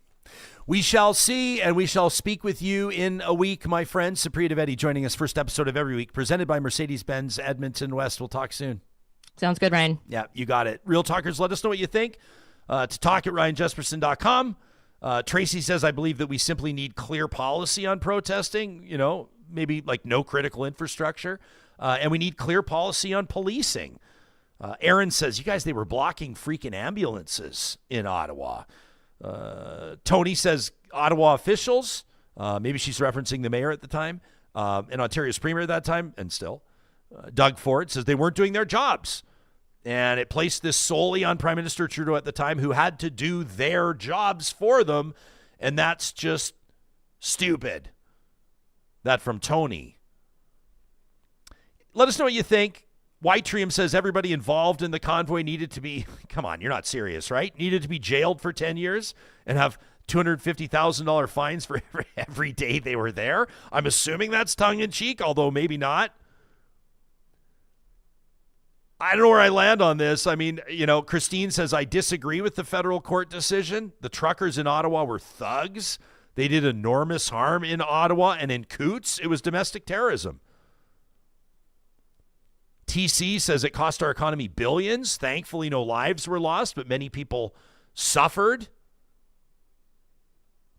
We shall see, and we shall speak with you in a week, my friend. Supriya Dwivedi joining us, first episode of every week, presented by Mercedes-Benz Edmonton West. We'll talk soon. Sounds good, Ryan. Yeah, you got it. Real Talkers, let us know what you think. To talk at ryanjesperson.com. Tracy says, I believe that we simply need clear policy on protesting, maybe like no critical infrastructure. And we need clear policy on policing. Aaron says, you guys, they were blocking freaking ambulances in Ottawa. Tony says, Ottawa officials, maybe she's referencing the mayor at the time, and Ontario's premier at that time, and still. Doug Ford says they weren't doing their jobs. And it placed this solely on Prime Minister Trudeau at the time, who had to do their jobs for them. And that's just stupid. That from Tony. Let us know what you think. Whitetrium says everybody involved in the convoy needed to be, come on, you're not serious, right? Needed to be jailed for 10 years and have $250,000 fines for every day they were there. I'm assuming that's tongue-in-cheek, although maybe not. I don't know where I land on this. I mean, Christine says, I disagree with the federal court decision. The truckers in Ottawa were thugs. They did enormous harm in Ottawa, and in Coots, it was domestic terrorism. TC says it cost our economy billions. Thankfully, no lives were lost, but many people suffered.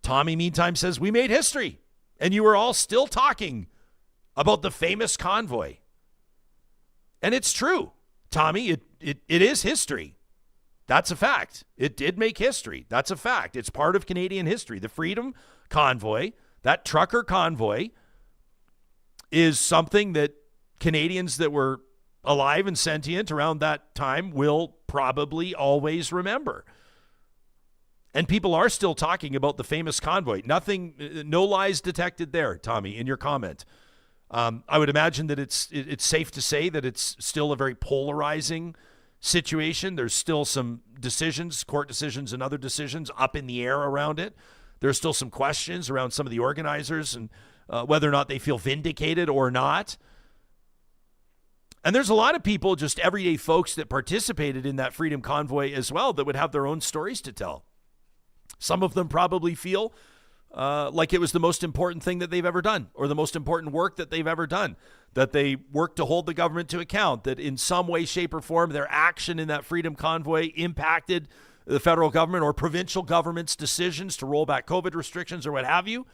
Tommy, meantime, says, we made history, and you were all still talking about the famous convoy. And it's true. Tommy, it is history. That's a fact. It did make history. That's a fact. It's part of Canadian history. The Freedom Convoy, that trucker convoy, is something that Canadians that were alive and sentient around that time will probably always remember. And people are still talking about the famous convoy. No lies detected there, Tommy, in your comment. I would imagine that it's safe to say that it's still a very polarizing situation. There's still some decisions, court decisions and other decisions up in the air around it. There's still some questions around some of the organizers and whether or not they feel vindicated or not. And there's a lot of people, just everyday folks that participated in that Freedom Convoy as well, that would have their own stories to tell. Some of them probably feel like it was the most important thing that they've ever done, or the most important work that they've ever done, that they worked to hold the government to account, that in some way, shape, or form, their action in that Freedom Convoy impacted the federal government or provincial government's decisions to roll back COVID restrictions or what have you.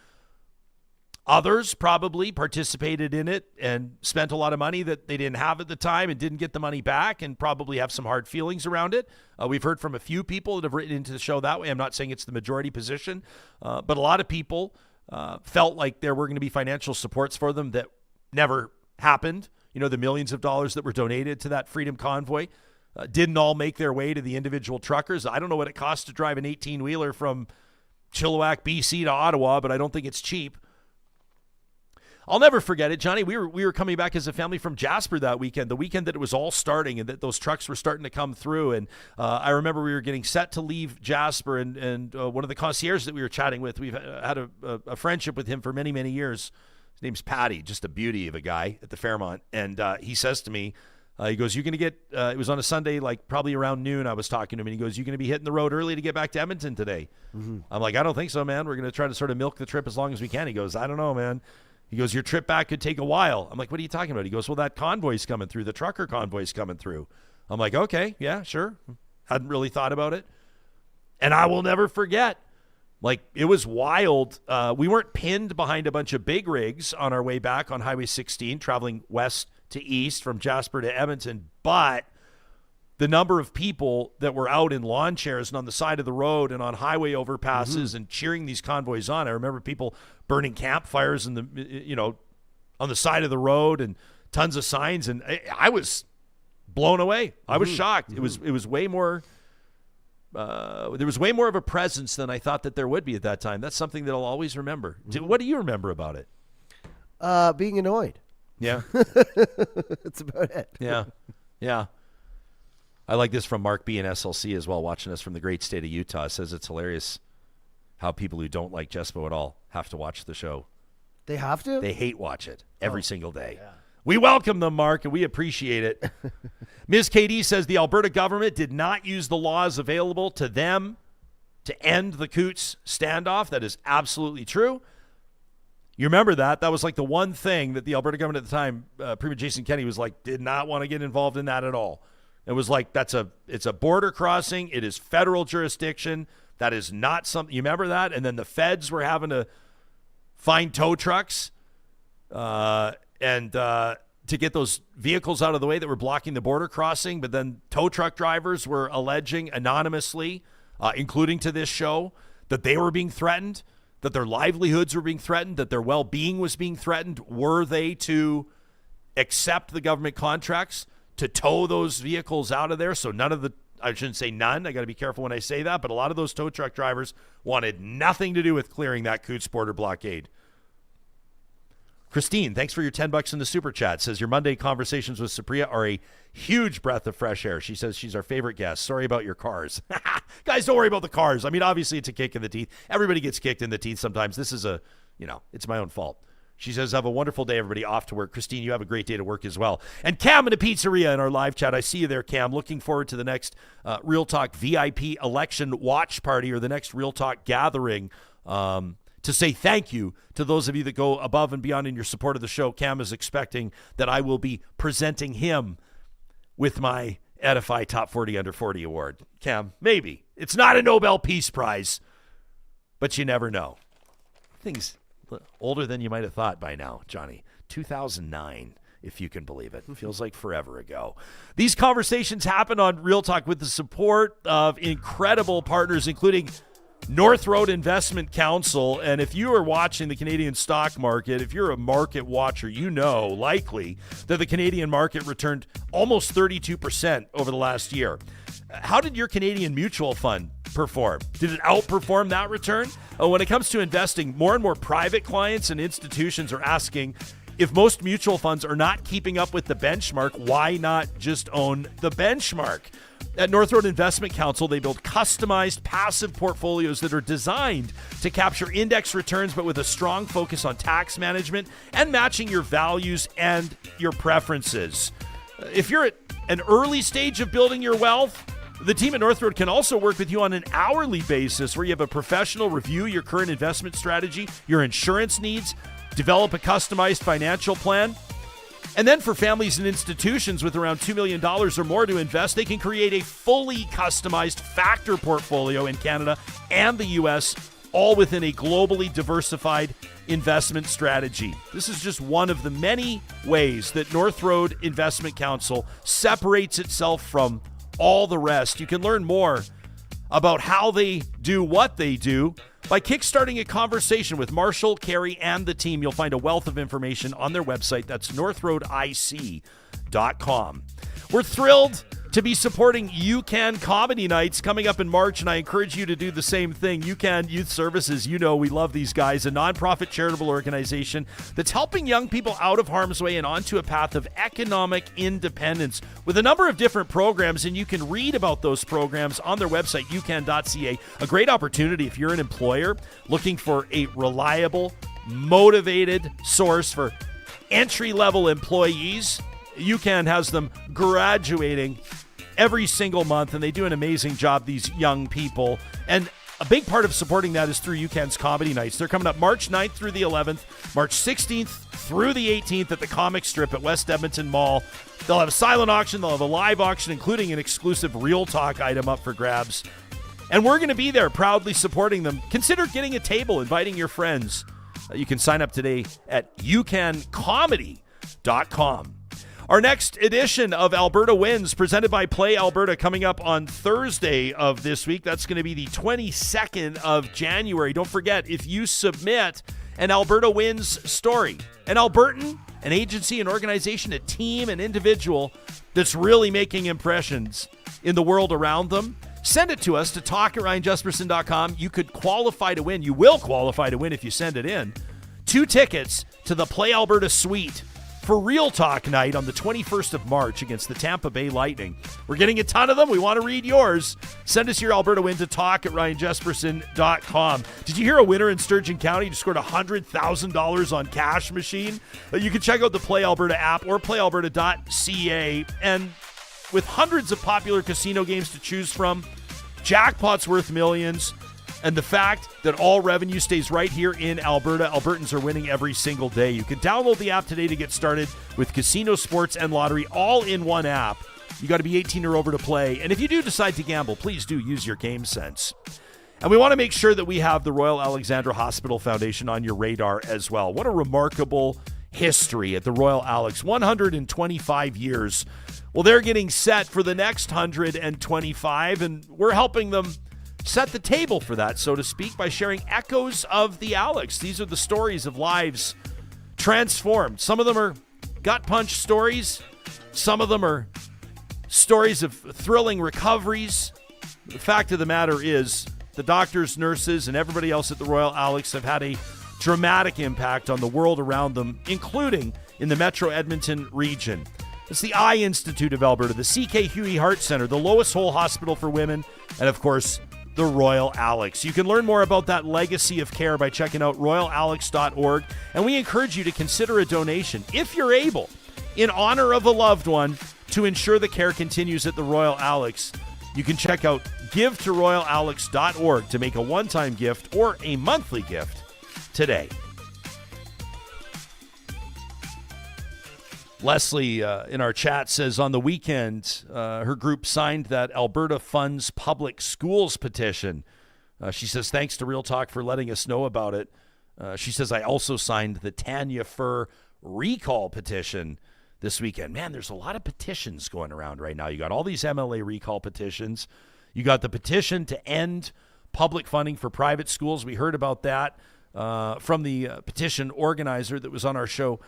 Others probably participated in it and spent a lot of money that they didn't have at the time and didn't get the money back and probably have some hard feelings around it. We've heard from a few people that have written into the show that way. I'm not saying it's the majority position, but a lot of people felt like there were going to be financial supports for them that never happened. The millions of dollars that were donated to that Freedom Convoy didn't all make their way to the individual truckers. I don't know what it costs to drive an 18-wheeler from Chilliwack, BC to Ottawa, but I don't think it's cheap. I'll never forget it, Johnny. We were coming back as a family from Jasper that weekend, the weekend that it was all starting and that those trucks were starting to come through. And I remember we were getting set to leave Jasper, and one of the concierges that we were chatting with, we've had a friendship with him for many, many years. His name's Patty, just a beauty of a guy at the Fairmont. And he says to me, he goes, you're going to get, it was on a Sunday, like probably around noon, I was talking to him, and he goes, you're going to be hitting the road early to get back to Edmonton today. Mm-hmm. I'm like, I don't think so, man. We're going to try to sort of milk the trip as long as we can. He goes, I don't know, man. He goes, your trip back could take a while. I'm like, what are you talking about? He goes, well, that convoy's coming through. The trucker convoy's coming through. I'm like, okay, yeah, sure. Hadn't really thought about it. And I will never forget, like, it was wild. We weren't pinned behind a bunch of big rigs on our way back on Highway 16, traveling west to east from Jasper to Edmonton, but the number of people that were out in lawn chairs and on the side of the road and on highway overpasses and cheering these convoys on. I remember people burning campfires in the, on the side of the road and tons of signs. And I was blown away. I was shocked. It was way more, there was way more of a presence than I thought that there would be at that time. That's something that I'll always remember. What do you remember about it? Being annoyed. Yeah. That's about it. Yeah. Yeah. I like this from Mark B and SLC as well, watching us from the great state of Utah. Says it's hilarious how people who don't like Jespo at all have to watch the show. They have to? They hate watch it every single day. Yeah. We welcome them, Mark, and we appreciate it. Ms. KD says the Alberta government did not use the laws available to them to end the Coots standoff. That is absolutely true. You remember that? That was like the one thing that the Alberta government at the time, Premier Jason Kenney, was like, did not want to get involved in that at all. It was like, it's a border crossing. It is federal jurisdiction. That is not something, you remember that? And then the feds were having to find tow trucks and to get those vehicles out of the way that were blocking the border crossing. But then tow truck drivers were alleging anonymously, including to this show, that they were being threatened, that their livelihoods were being threatened, that their well-being was being threatened. Were they to accept the government contracts to tow those vehicles out of there? So none of the, I shouldn't say none, I got to be careful when I say that, but a lot of those tow truck drivers wanted nothing to do with clearing that Coots border blockade. Christine, thanks for your $10 in the super chat. Says your Monday conversations with Supriya are a huge breath of fresh air. She says she's our favorite guest. Sorry about your cars. Guys, don't worry about the cars. I mean, obviously it's a kick in the teeth. Everybody gets kicked in the teeth sometimes. This is it's my own fault. She says, have a wonderful day, everybody. Off to work. Christine, you have a great day to work as well. And Cam in a pizzeria in our live chat. I see you there, Cam. Looking forward to the next Real Talk VIP election watch party, or the next Real Talk gathering, to say thank you to those of you that go above and beyond in your support of the show. Cam is expecting that I will be presenting him with my Edify Top 40 Under 40 award. Cam, maybe. It's not a Nobel Peace Prize, but you never know. Things older than you might have thought by now, Johnny. 2009, if you can believe it. Feels like forever ago. These conversations happen on Real Talk with the support of incredible partners, including North Road Investment Council. And if you are watching the Canadian stock market, if you're a market watcher, you know likely that the Canadian market returned almost 32% over the last year. How did your Canadian mutual fund perform? Did it outperform that return? When it comes to investing, more and more private clients and institutions are asking, if most mutual funds are not keeping up with the benchmark, why not just own the benchmark? At North Road Investment Council, they build customized passive portfolios that are designed to capture index returns, but with a strong focus on tax management and matching your values and your preferences. If you're at an early stage of building your wealth, the team at North Road can also work with you on an hourly basis, where you have a professional review your current investment strategy, your insurance needs, develop a customized financial plan. And then for families and institutions with around $2 million or more to invest, they can create a fully customized factor portfolio in Canada and the U.S., all within a globally diversified investment strategy. This is just one of the many ways that North Road Investment Council separates itself from all the rest. You can learn more about how they do what they do by kickstarting a conversation with Marshall, Carey, and the team. You'll find a wealth of information on their website. That's northroadic.com. We're thrilled to be supporting UCAN Comedy Nights coming up in March, and I encourage you to do the same thing. UCAN Youth Services, you know we love these guys, a nonprofit charitable organization that's helping young people out of harm's way and onto a path of economic independence with a number of different programs, and you can read about those programs on their website, ucan.ca. A great opportunity if you're an employer looking for a reliable, motivated source for entry-level employees. UCAN has them graduating every single month, and they do an amazing job, these young people. And a big part of supporting that is through UCAN's Comedy Nights. They're coming up March 9th through the 11th, March 16th through the 18th at the Comic Strip at West Edmonton Mall. They'll have a silent auction. They'll have a live auction, including an exclusive Real Talk item up for grabs. And we're going to be there proudly supporting them. Consider getting a table, inviting your friends. You can sign up today at ucancomedy.com. Our next edition of Alberta Wins, presented by Play Alberta, coming up on Thursday of this week. That's going to be the 22nd of January. Don't forget, if you submit an Alberta Wins story, an Albertan, an agency, an organization, a team, an individual that's really making impressions in the world around them, send it to us to talk@ryanjesperson.com. You could qualify to win. You will qualify to win if you send it in. 2 tickets to the Play Alberta Suite for Real Talk Night on the 21st of March against the Tampa Bay Lightning. We're getting a ton of them. We want to read yours. Send us your Alberta win to talk@ryanjesperson.com. Did you hear a winner in Sturgeon County just scored $100,000 on Cash Machine? You can check out the Play Alberta app or playalberta.ca. And with hundreds of popular casino games to choose from, jackpots worth millions, and the fact that all revenue stays right here in Alberta. Albertans are winning every single day. You can download the app today to get started with casino, sports, and lottery all in one app. You got to be 18 or over to play. And if you do decide to gamble, please do use your game sense. And we want to make sure that we have the Royal Alexandra Hospital Foundation on your radar as well. What a remarkable history at the Royal Alex. 125 years. Well, they're getting set for the next 125, and we're helping them set the table for that, so to speak, by sharing echoes of the Alex. These are the stories of lives transformed. Some of them are gut punch stories. Some of them are stories of thrilling recoveries. The fact of the matter is the doctors, nurses, and everybody else at the Royal Alex have had a dramatic impact on the world around them, including in the Metro Edmonton region. It's the Eye Institute of Alberta, the C.K. Huey Heart Center, the Lois Hole Hospital for Women, and of course, the Royal Alex. You can learn more about that legacy of care by checking out royalalex.org, and we encourage you to consider a donation, if you're able, in honor of a loved one, to ensure the care continues at the Royal Alex. You can check out givetoroyalalex.org to make a one-time gift or a monthly gift today. Leslie in our chat says on the weekend, her group signed that Alberta Funds Public Schools petition. She says, thanks to Real Talk for letting us know about it. She says, I also signed the Tanya Fur recall petition this weekend. Man, there's a lot of petitions going around right now. You got all these MLA recall petitions. You got the petition to end public funding for private schools. We heard about that from the petition organizer that was on our show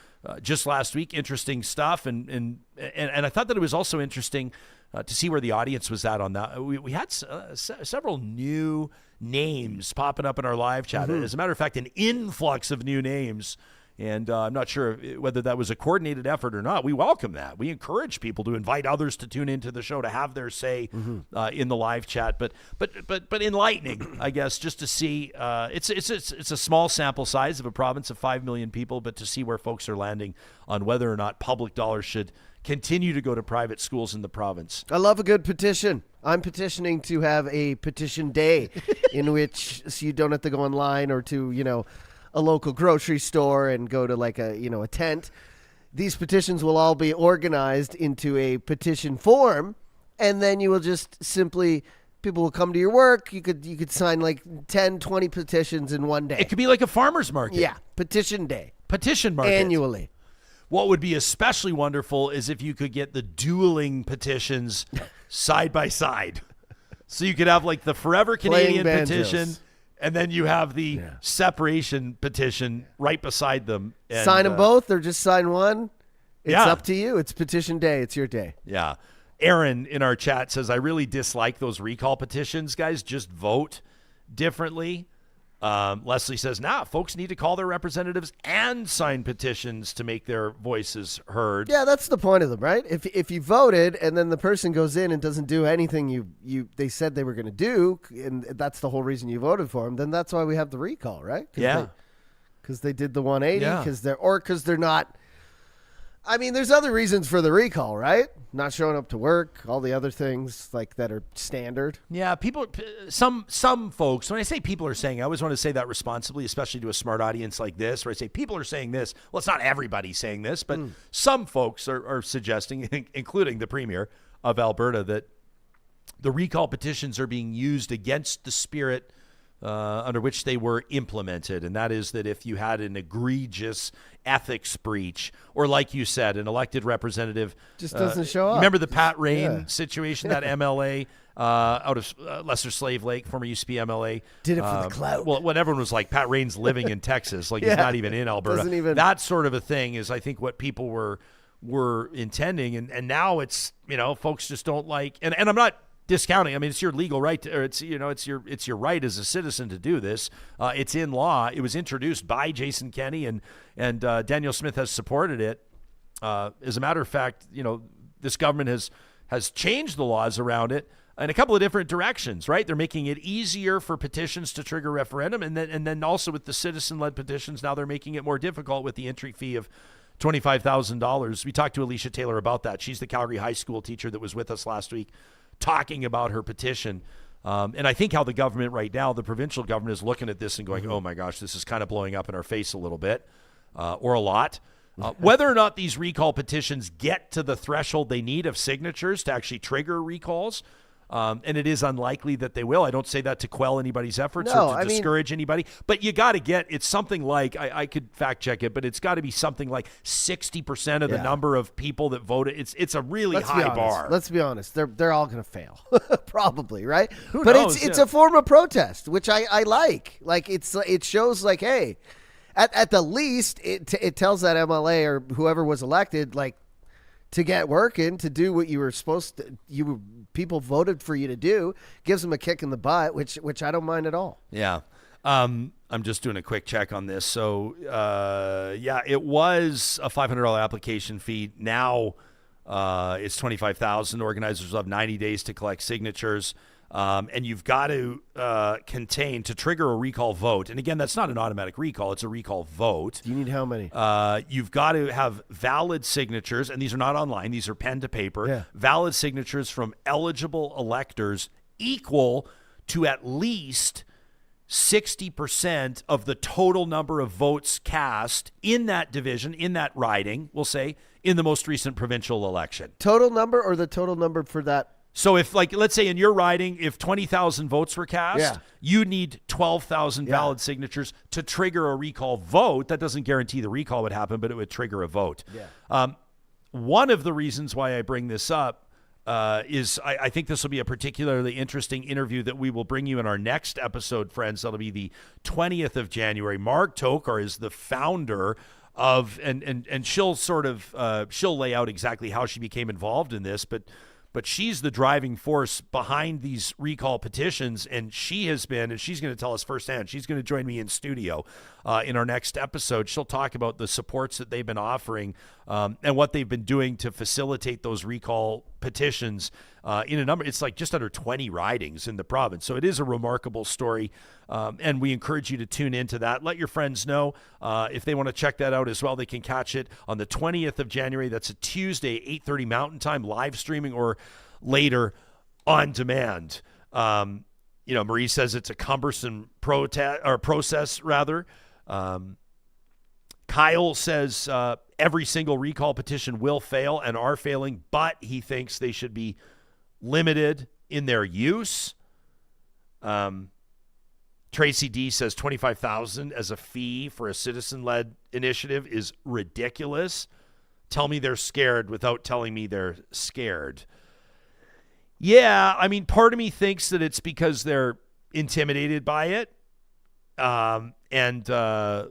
just last week. Interesting stuff. And I thought that it was also interesting to see where the audience was at on that. We had several new names popping up in our live chat. Mm-hmm. As a matter of fact, an influx of new names. And I'm not sure whether that was a coordinated effort or not. We welcome that. We encourage people to invite others to tune into the show, to have their say in the live chat. But enlightening, I guess, just to see. It's a small sample size of a province of 5 million people, but to see where folks are landing on whether or not public dollars should continue to go to private schools in the province. I love a good petition. I'm petitioning to have a petition day in which so you don't have to go online or to, a local grocery store and go to like a tent. These petitions will all be organized into a petition form, and then you will just simply, people will come to your work. You could sign like 10, 20 petitions in one day. It could be like a farmer's market. Yeah, petition day. Petition market. Annually. What would be especially wonderful is if you could get the dueling petitions side by side. So you could have like the Forever Canadian petition, and then you have the separation petition right beside them. And, sign them both or just sign one. It's up to you. It's petition day. It's your day. Yeah. Aaron in our chat says, I really dislike those recall petitions, guys. Just vote differently. Leslie says, folks need to call their representatives and sign petitions to make their voices heard. Yeah, that's the point of them, right? If you voted and then the person goes in and doesn't do anything they said they were going to do, and that's the whole reason you voted for them, then that's why we have the recall, right? Because they did the 180, because they're not. I mean, there's other reasons for the recall, right? Not showing up to work, all the other things like that are standard. Yeah, some folks, when I say people are saying, I always want to say that responsibly, especially to a smart audience like this, where I say people are saying this. Well, it's not everybody saying this, but some folks are suggesting, including the Premier of Alberta, that the recall petitions are being used against the spirit under which they were implemented, and that is that if you had an egregious ethics breach, or like you said, an elected representative just doesn't show up. Remember the Pat Rain situation, that MLA out of Lesser Slave Lake, former UCP MLA. Did it for the clout. Well, when everyone was like, Pat Rain's living in Texas, like he's not even in Alberta. That sort of a thing is, I think, what people were intending, and now it's, folks just don't like, and I'm not discounting. I mean, it's your legal right, or it's your right as a citizen to do this. It's in law. It was introduced by Jason Kenney, and Daniel Smith has supported it. As a matter of fact, this government has changed the laws around it in a couple of different directions. Right, they're making it easier for petitions to trigger referendum, and then also with the citizen-led petitions, now they're making it more difficult with the entry fee of $25,000. We talked to Alicia Taylor about that. She's the Calgary high school teacher that was with us last week, talking about her petition. And I think how the government right now, the provincial government, is looking at this and going, oh my gosh, this is kind of blowing up in our face a little bit or a lot. Whether or not these recall petitions get to the threshold they need of signatures to actually trigger recalls, and it is unlikely that they will. I don't say that to quell anybody's efforts or to discourage anybody, but you got to get, it's something like, I could fact check it, but it's got to be something like 60% of the number of people that voted. It's a really high bar. Let's be honest. They're all going to fail, probably, right? Who but knows? it's a form of protest, which I like. Like it shows like, hey, at the least, it tells that MLA or whoever was elected, like, to get working, to do what you were supposed to, people voted for you to do, gives them a kick in the butt, which I don't mind at all. Yeah. I'm just doing a quick check on this. So, it was a $500 application fee. Now it's $25,000. Organizers will have 90 days to collect signatures. And you've got to to trigger a recall vote. And again, that's not an automatic recall. It's a recall vote. You need how many? You've got to have valid signatures, and these are not online. These are pen to paper. Yeah. Valid signatures from eligible electors equal to at least 60% of the total number of votes cast in that division, in that riding, we'll say, in the most recent provincial election. Total number or the total number for that? So if, like, let's say in your riding, if 20,000 votes were cast, you need 12,000 valid signatures to trigger a recall vote. That doesn't guarantee the recall would happen, but it would trigger a vote. Yeah. One of the reasons why I bring this up is I think this will be a particularly interesting interview that we will bring you in our next episode, friends. That'll be the 20th of January. Mark Tokar is the founder of, and she'll sort of, she'll lay out exactly how she became involved in this, but she's the driving force behind these recall petitions, and she has been, and she's going to tell us firsthand. She's going to join me in studio in our next episode. She'll talk about the supports that they've been offering and what they've been doing to facilitate those recall petitions in a number. It's like just under 20 ridings in the province. So it is a remarkable story, and we encourage you to tune into that. Let your friends know if they want to check that out as well. They can catch it on the 20th of January. That's a Tuesday, 8:30 Mountain Time, live streaming or later on demand. Marie says it's a cumbersome process. Kyle says every single recall petition will fail and are failing, but he thinks they should be limited in their use. Tracy D says $25,000 as a fee for a citizen-led initiative is ridiculous. Tell me they're scared without telling me they're scared. Yeah, I mean, part of me thinks that it's because they're intimidated by it, trying to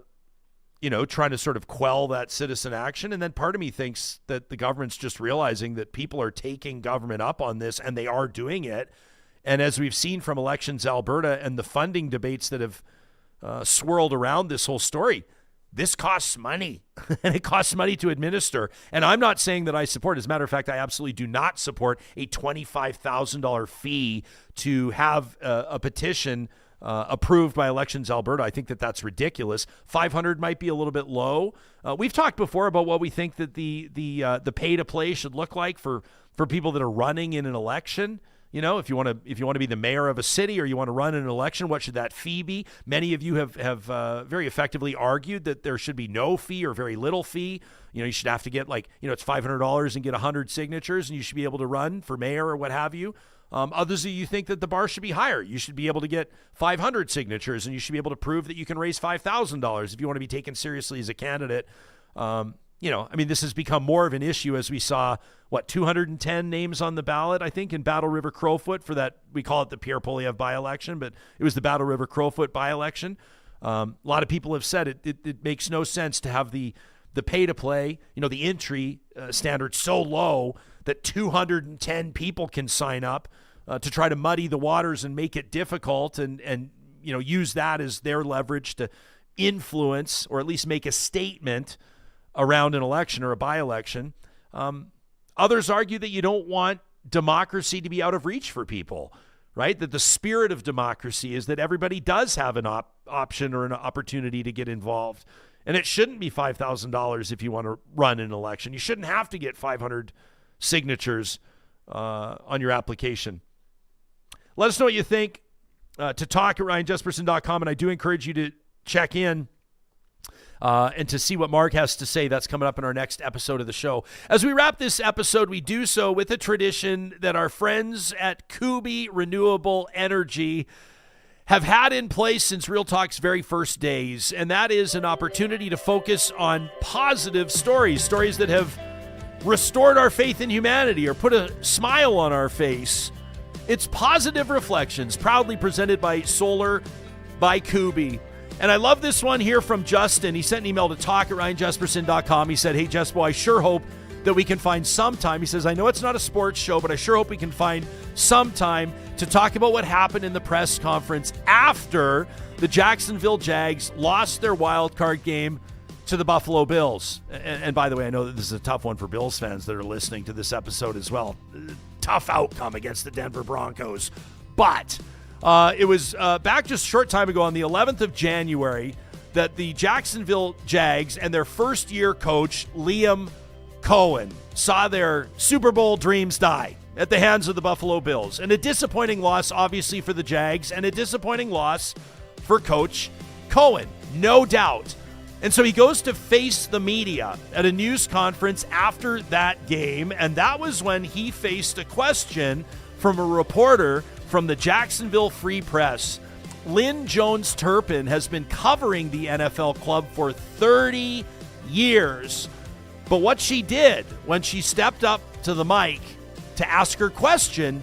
sort of quell that citizen action. And then part of me thinks that the government's just realizing that people are taking government up on this, and they are doing it. And as we've seen from Elections Alberta and the funding debates that have swirled around this whole story, this costs money, and it costs money to administer. And I'm not saying that I support. As a matter of fact, I absolutely do not support a $25,000 fee to have a petition approved by Elections Alberta. I think that that's ridiculous. 500 might be a little bit low. We've talked before about what we think that the pay to play should look like for people that are running in an election. You know, if you want to be the mayor of a city or you want to run in an election, what should that fee be? Many of you have very effectively argued that there should be no fee or very little fee. You know, you should have to get it's $500 and get 100 signatures, and you should be able to run for mayor or what have you. Others of you think that the bar should be higher. You should be able to get 500 signatures, and you should be able to prove that you can raise $5,000 if you want to be taken seriously as a candidate. This has become more of an issue as we saw, 210 names on the ballot, I think, in Battle River Crowfoot for that. We call it the Pierre Poilievre by-election, but it was the Battle River Crowfoot by-election. A lot of people have said it makes no sense to have the pay-to-play, the entry standard so low that 210 people can sign up to try to muddy the waters and make it difficult and use that as their leverage to influence or at least make a statement around an election or a by-election. Others argue that you don't want democracy to be out of reach for people, right? That the spirit of democracy is that everybody does have an option or an opportunity to get involved. And it shouldn't be $5,000 if you want to run an election. You shouldn't have to get 500 signatures on your application. Let us know what you think. To talk at RyanJesperson.com, and I do encourage you to check in and to see what Mark has to say. That's coming up in our next episode of the show. As we wrap this episode, we do so with a tradition that our friends at Kuby Renewable Energy have had in place since Real Talk's very first days, and that is an opportunity to focus on positive stories that have restored our faith in humanity or put a smile on our face. It's Positive Reflections, proudly presented by Solar by Kuby. And I love this one here from Justin. He sent an email to talk at RyanJesperson.com. He said, "Hey, Jespo, I sure hope that we can find some time." He says, "I know it's not a sports show, but I sure hope we can find some time to talk about what happened in the press conference after the Jacksonville Jags lost their wild card game to the Buffalo Bills." And by the way, I know that this is a tough one for Bills fans that are listening to this episode as well. Tough outcome against the Denver Broncos. But it was back just a short time ago on the 11th of January that the Jacksonville Jags and their first-year coach, Liam Coen, saw their Super Bowl dreams die at the hands of the Buffalo Bills. And a disappointing loss, obviously, for the Jags, and a disappointing loss for Coach Coen, no doubt. And so he goes to face the media at a news conference after that game, and that was when he faced a question from a reporter from the Jacksonville Free Press. Lynn Jones-Turpin has been covering the NFL club for 30 years. But what she did when she stepped up to the mic to ask her question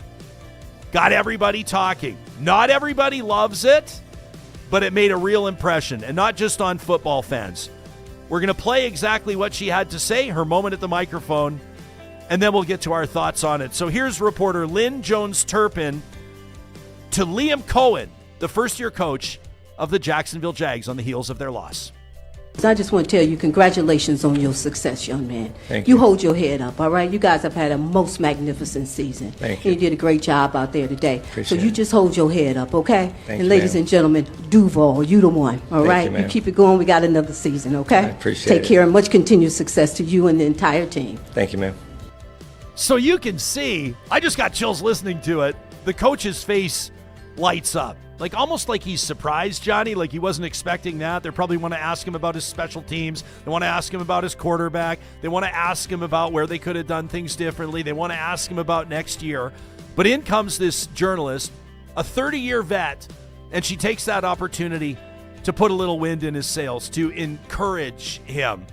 got everybody talking. Not everybody loves it, but it made a real impression, and not just on football fans. We're going to play exactly what she had to say, her moment at the microphone, and then we'll get to our thoughts on it. So here's reporter Lynn Jones-Turpin to Liam Coen, the first-year coach of the Jacksonville Jags on the heels of their loss. I just want to tell you, congratulations on your success, young man. Thank you. You hold your head up, all right? You guys have had a most magnificent season. Thank you. And you did a great job out there today. Appreciate so you it. just hold your head up, okay? Thank and you, ladies ma'am. and gentlemen, Duval, you the one, all Thank right? you, ma'am. keep it going. We got another season, okay? I appreciate Take it. care and much continued success to you and the entire team. Thank you, ma'am. So you can see, I just got chills listening to it. The coach's face lights up. Like almost like he's surprised, Johnny, like he wasn't expecting that. They probably want to ask him about his special teams. They want to ask him about his quarterback. They want to ask him about where they could have done things differently. They want to ask him about next year. But in comes this journalist, a 30-year vet, and she takes that opportunity to put a little wind in his sails, to encourage him.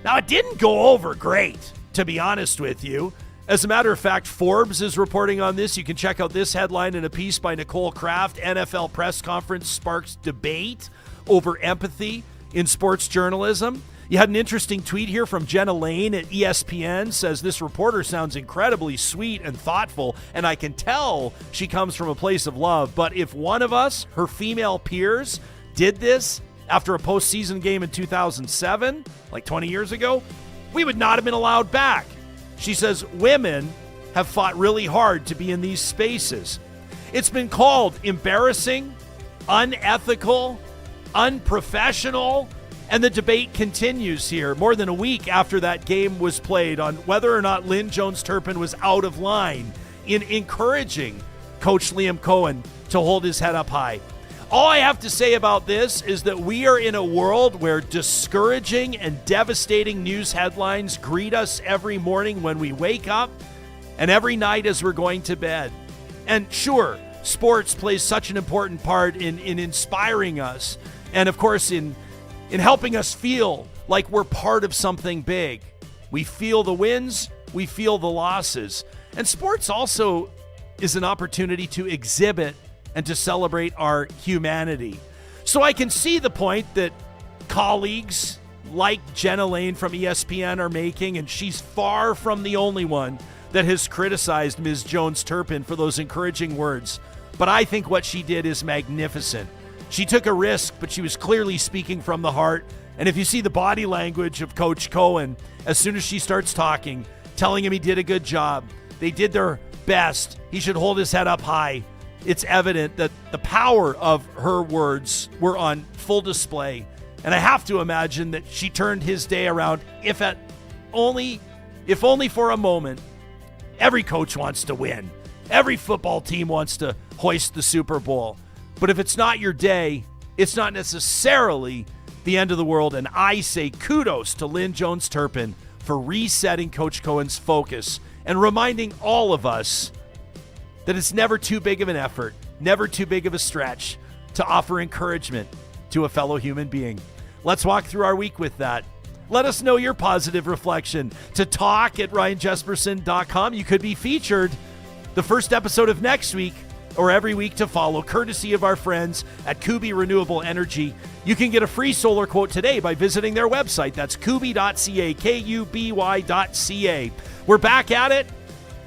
Now, it didn't go over great, to be honest with you. As a matter of fact, Forbes is reporting on this. You can check out this headline in a piece by Nicole Kraft. NFL press conference sparks debate over empathy in sports journalism. You had an interesting tweet here from Jenna Lane at ESPN. Says this reporter sounds incredibly sweet and thoughtful, and I can tell she comes from a place of love. But if one of us, her female peers, did this after a postseason game in 2007, like 20 years ago, we would not have been allowed back. She says women have fought really hard to be in these spaces. It's been called embarrassing, unethical, unprofessional, and the debate continues here more than a week after that game was played on whether or not Lynn Jones-Turpin was out of line in encouraging Coach Liam Coen to hold his head up high. All I have to say about this is that we are in a world where discouraging and devastating news headlines greet us every morning when we wake up and every night as we're going to bed. And sure, sports plays such an important part in inspiring us and, of course, in helping us feel like we're part of something big. We feel the wins, we feel the losses. And sports also is an opportunity to exhibit and to celebrate our humanity. So I can see the point that colleagues like Jenna Lane from ESPN are making, and she's far from the only one that has criticized Ms. Jones-Turpin for those encouraging words. But I think what she did is magnificent. She took a risk, but she was clearly speaking from the heart. And if you see the body language of Coach Coen, as soon as she starts talking, telling him he did a good job, they did their best, he should hold his head up high, it's evident that the power of her words were on full display. And I have to imagine that she turned his day around, if only for a moment. Every coach wants to win. Every football team wants to hoist the Super Bowl. But if it's not your day, it's not necessarily the end of the world. And I say kudos to Lynn Jones-Turpin for resetting Coach Coen's focus and reminding all of us that it's never too big of an effort, never too big of a stretch to offer encouragement to a fellow human being. Let's walk through our week with that. Let us know your positive reflection to talk@RyanJesperson.com. You could be featured the first episode of next week or every week to follow, courtesy of our friends at Kuby Renewable Energy. You can get a free solar quote today by visiting their website. That's kuby.ca, Kuby.ca. We're back at it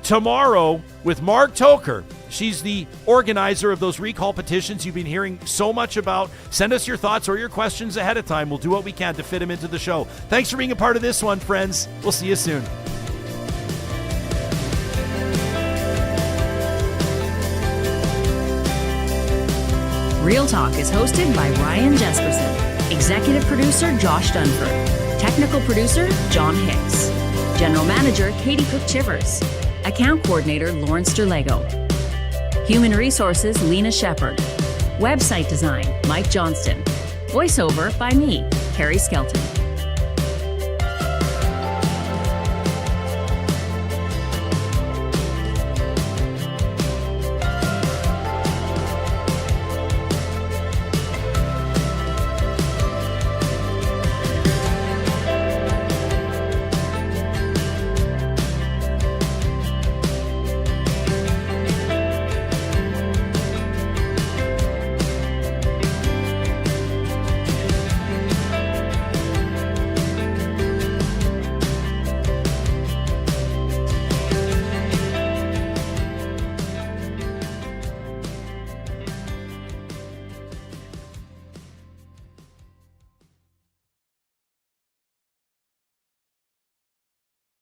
tomorrow with Marg Toker. She's the organizer of those recall petitions you've been hearing so much about. Send us your thoughts or your questions ahead of time. We'll do what we can to fit them into the show. Thanks for being a part of this one, friends. We'll see you soon. Real Talk is hosted by Ryan Jesperson. Executive producer Josh Dunford. Technical producer John Hicks. General manager Katie Cook-Chivers. Account coordinator Lawrence Derlego. Human resources Lena Shepard. Website design Mike Johnston. Voiceover by me, Carrie Skelton.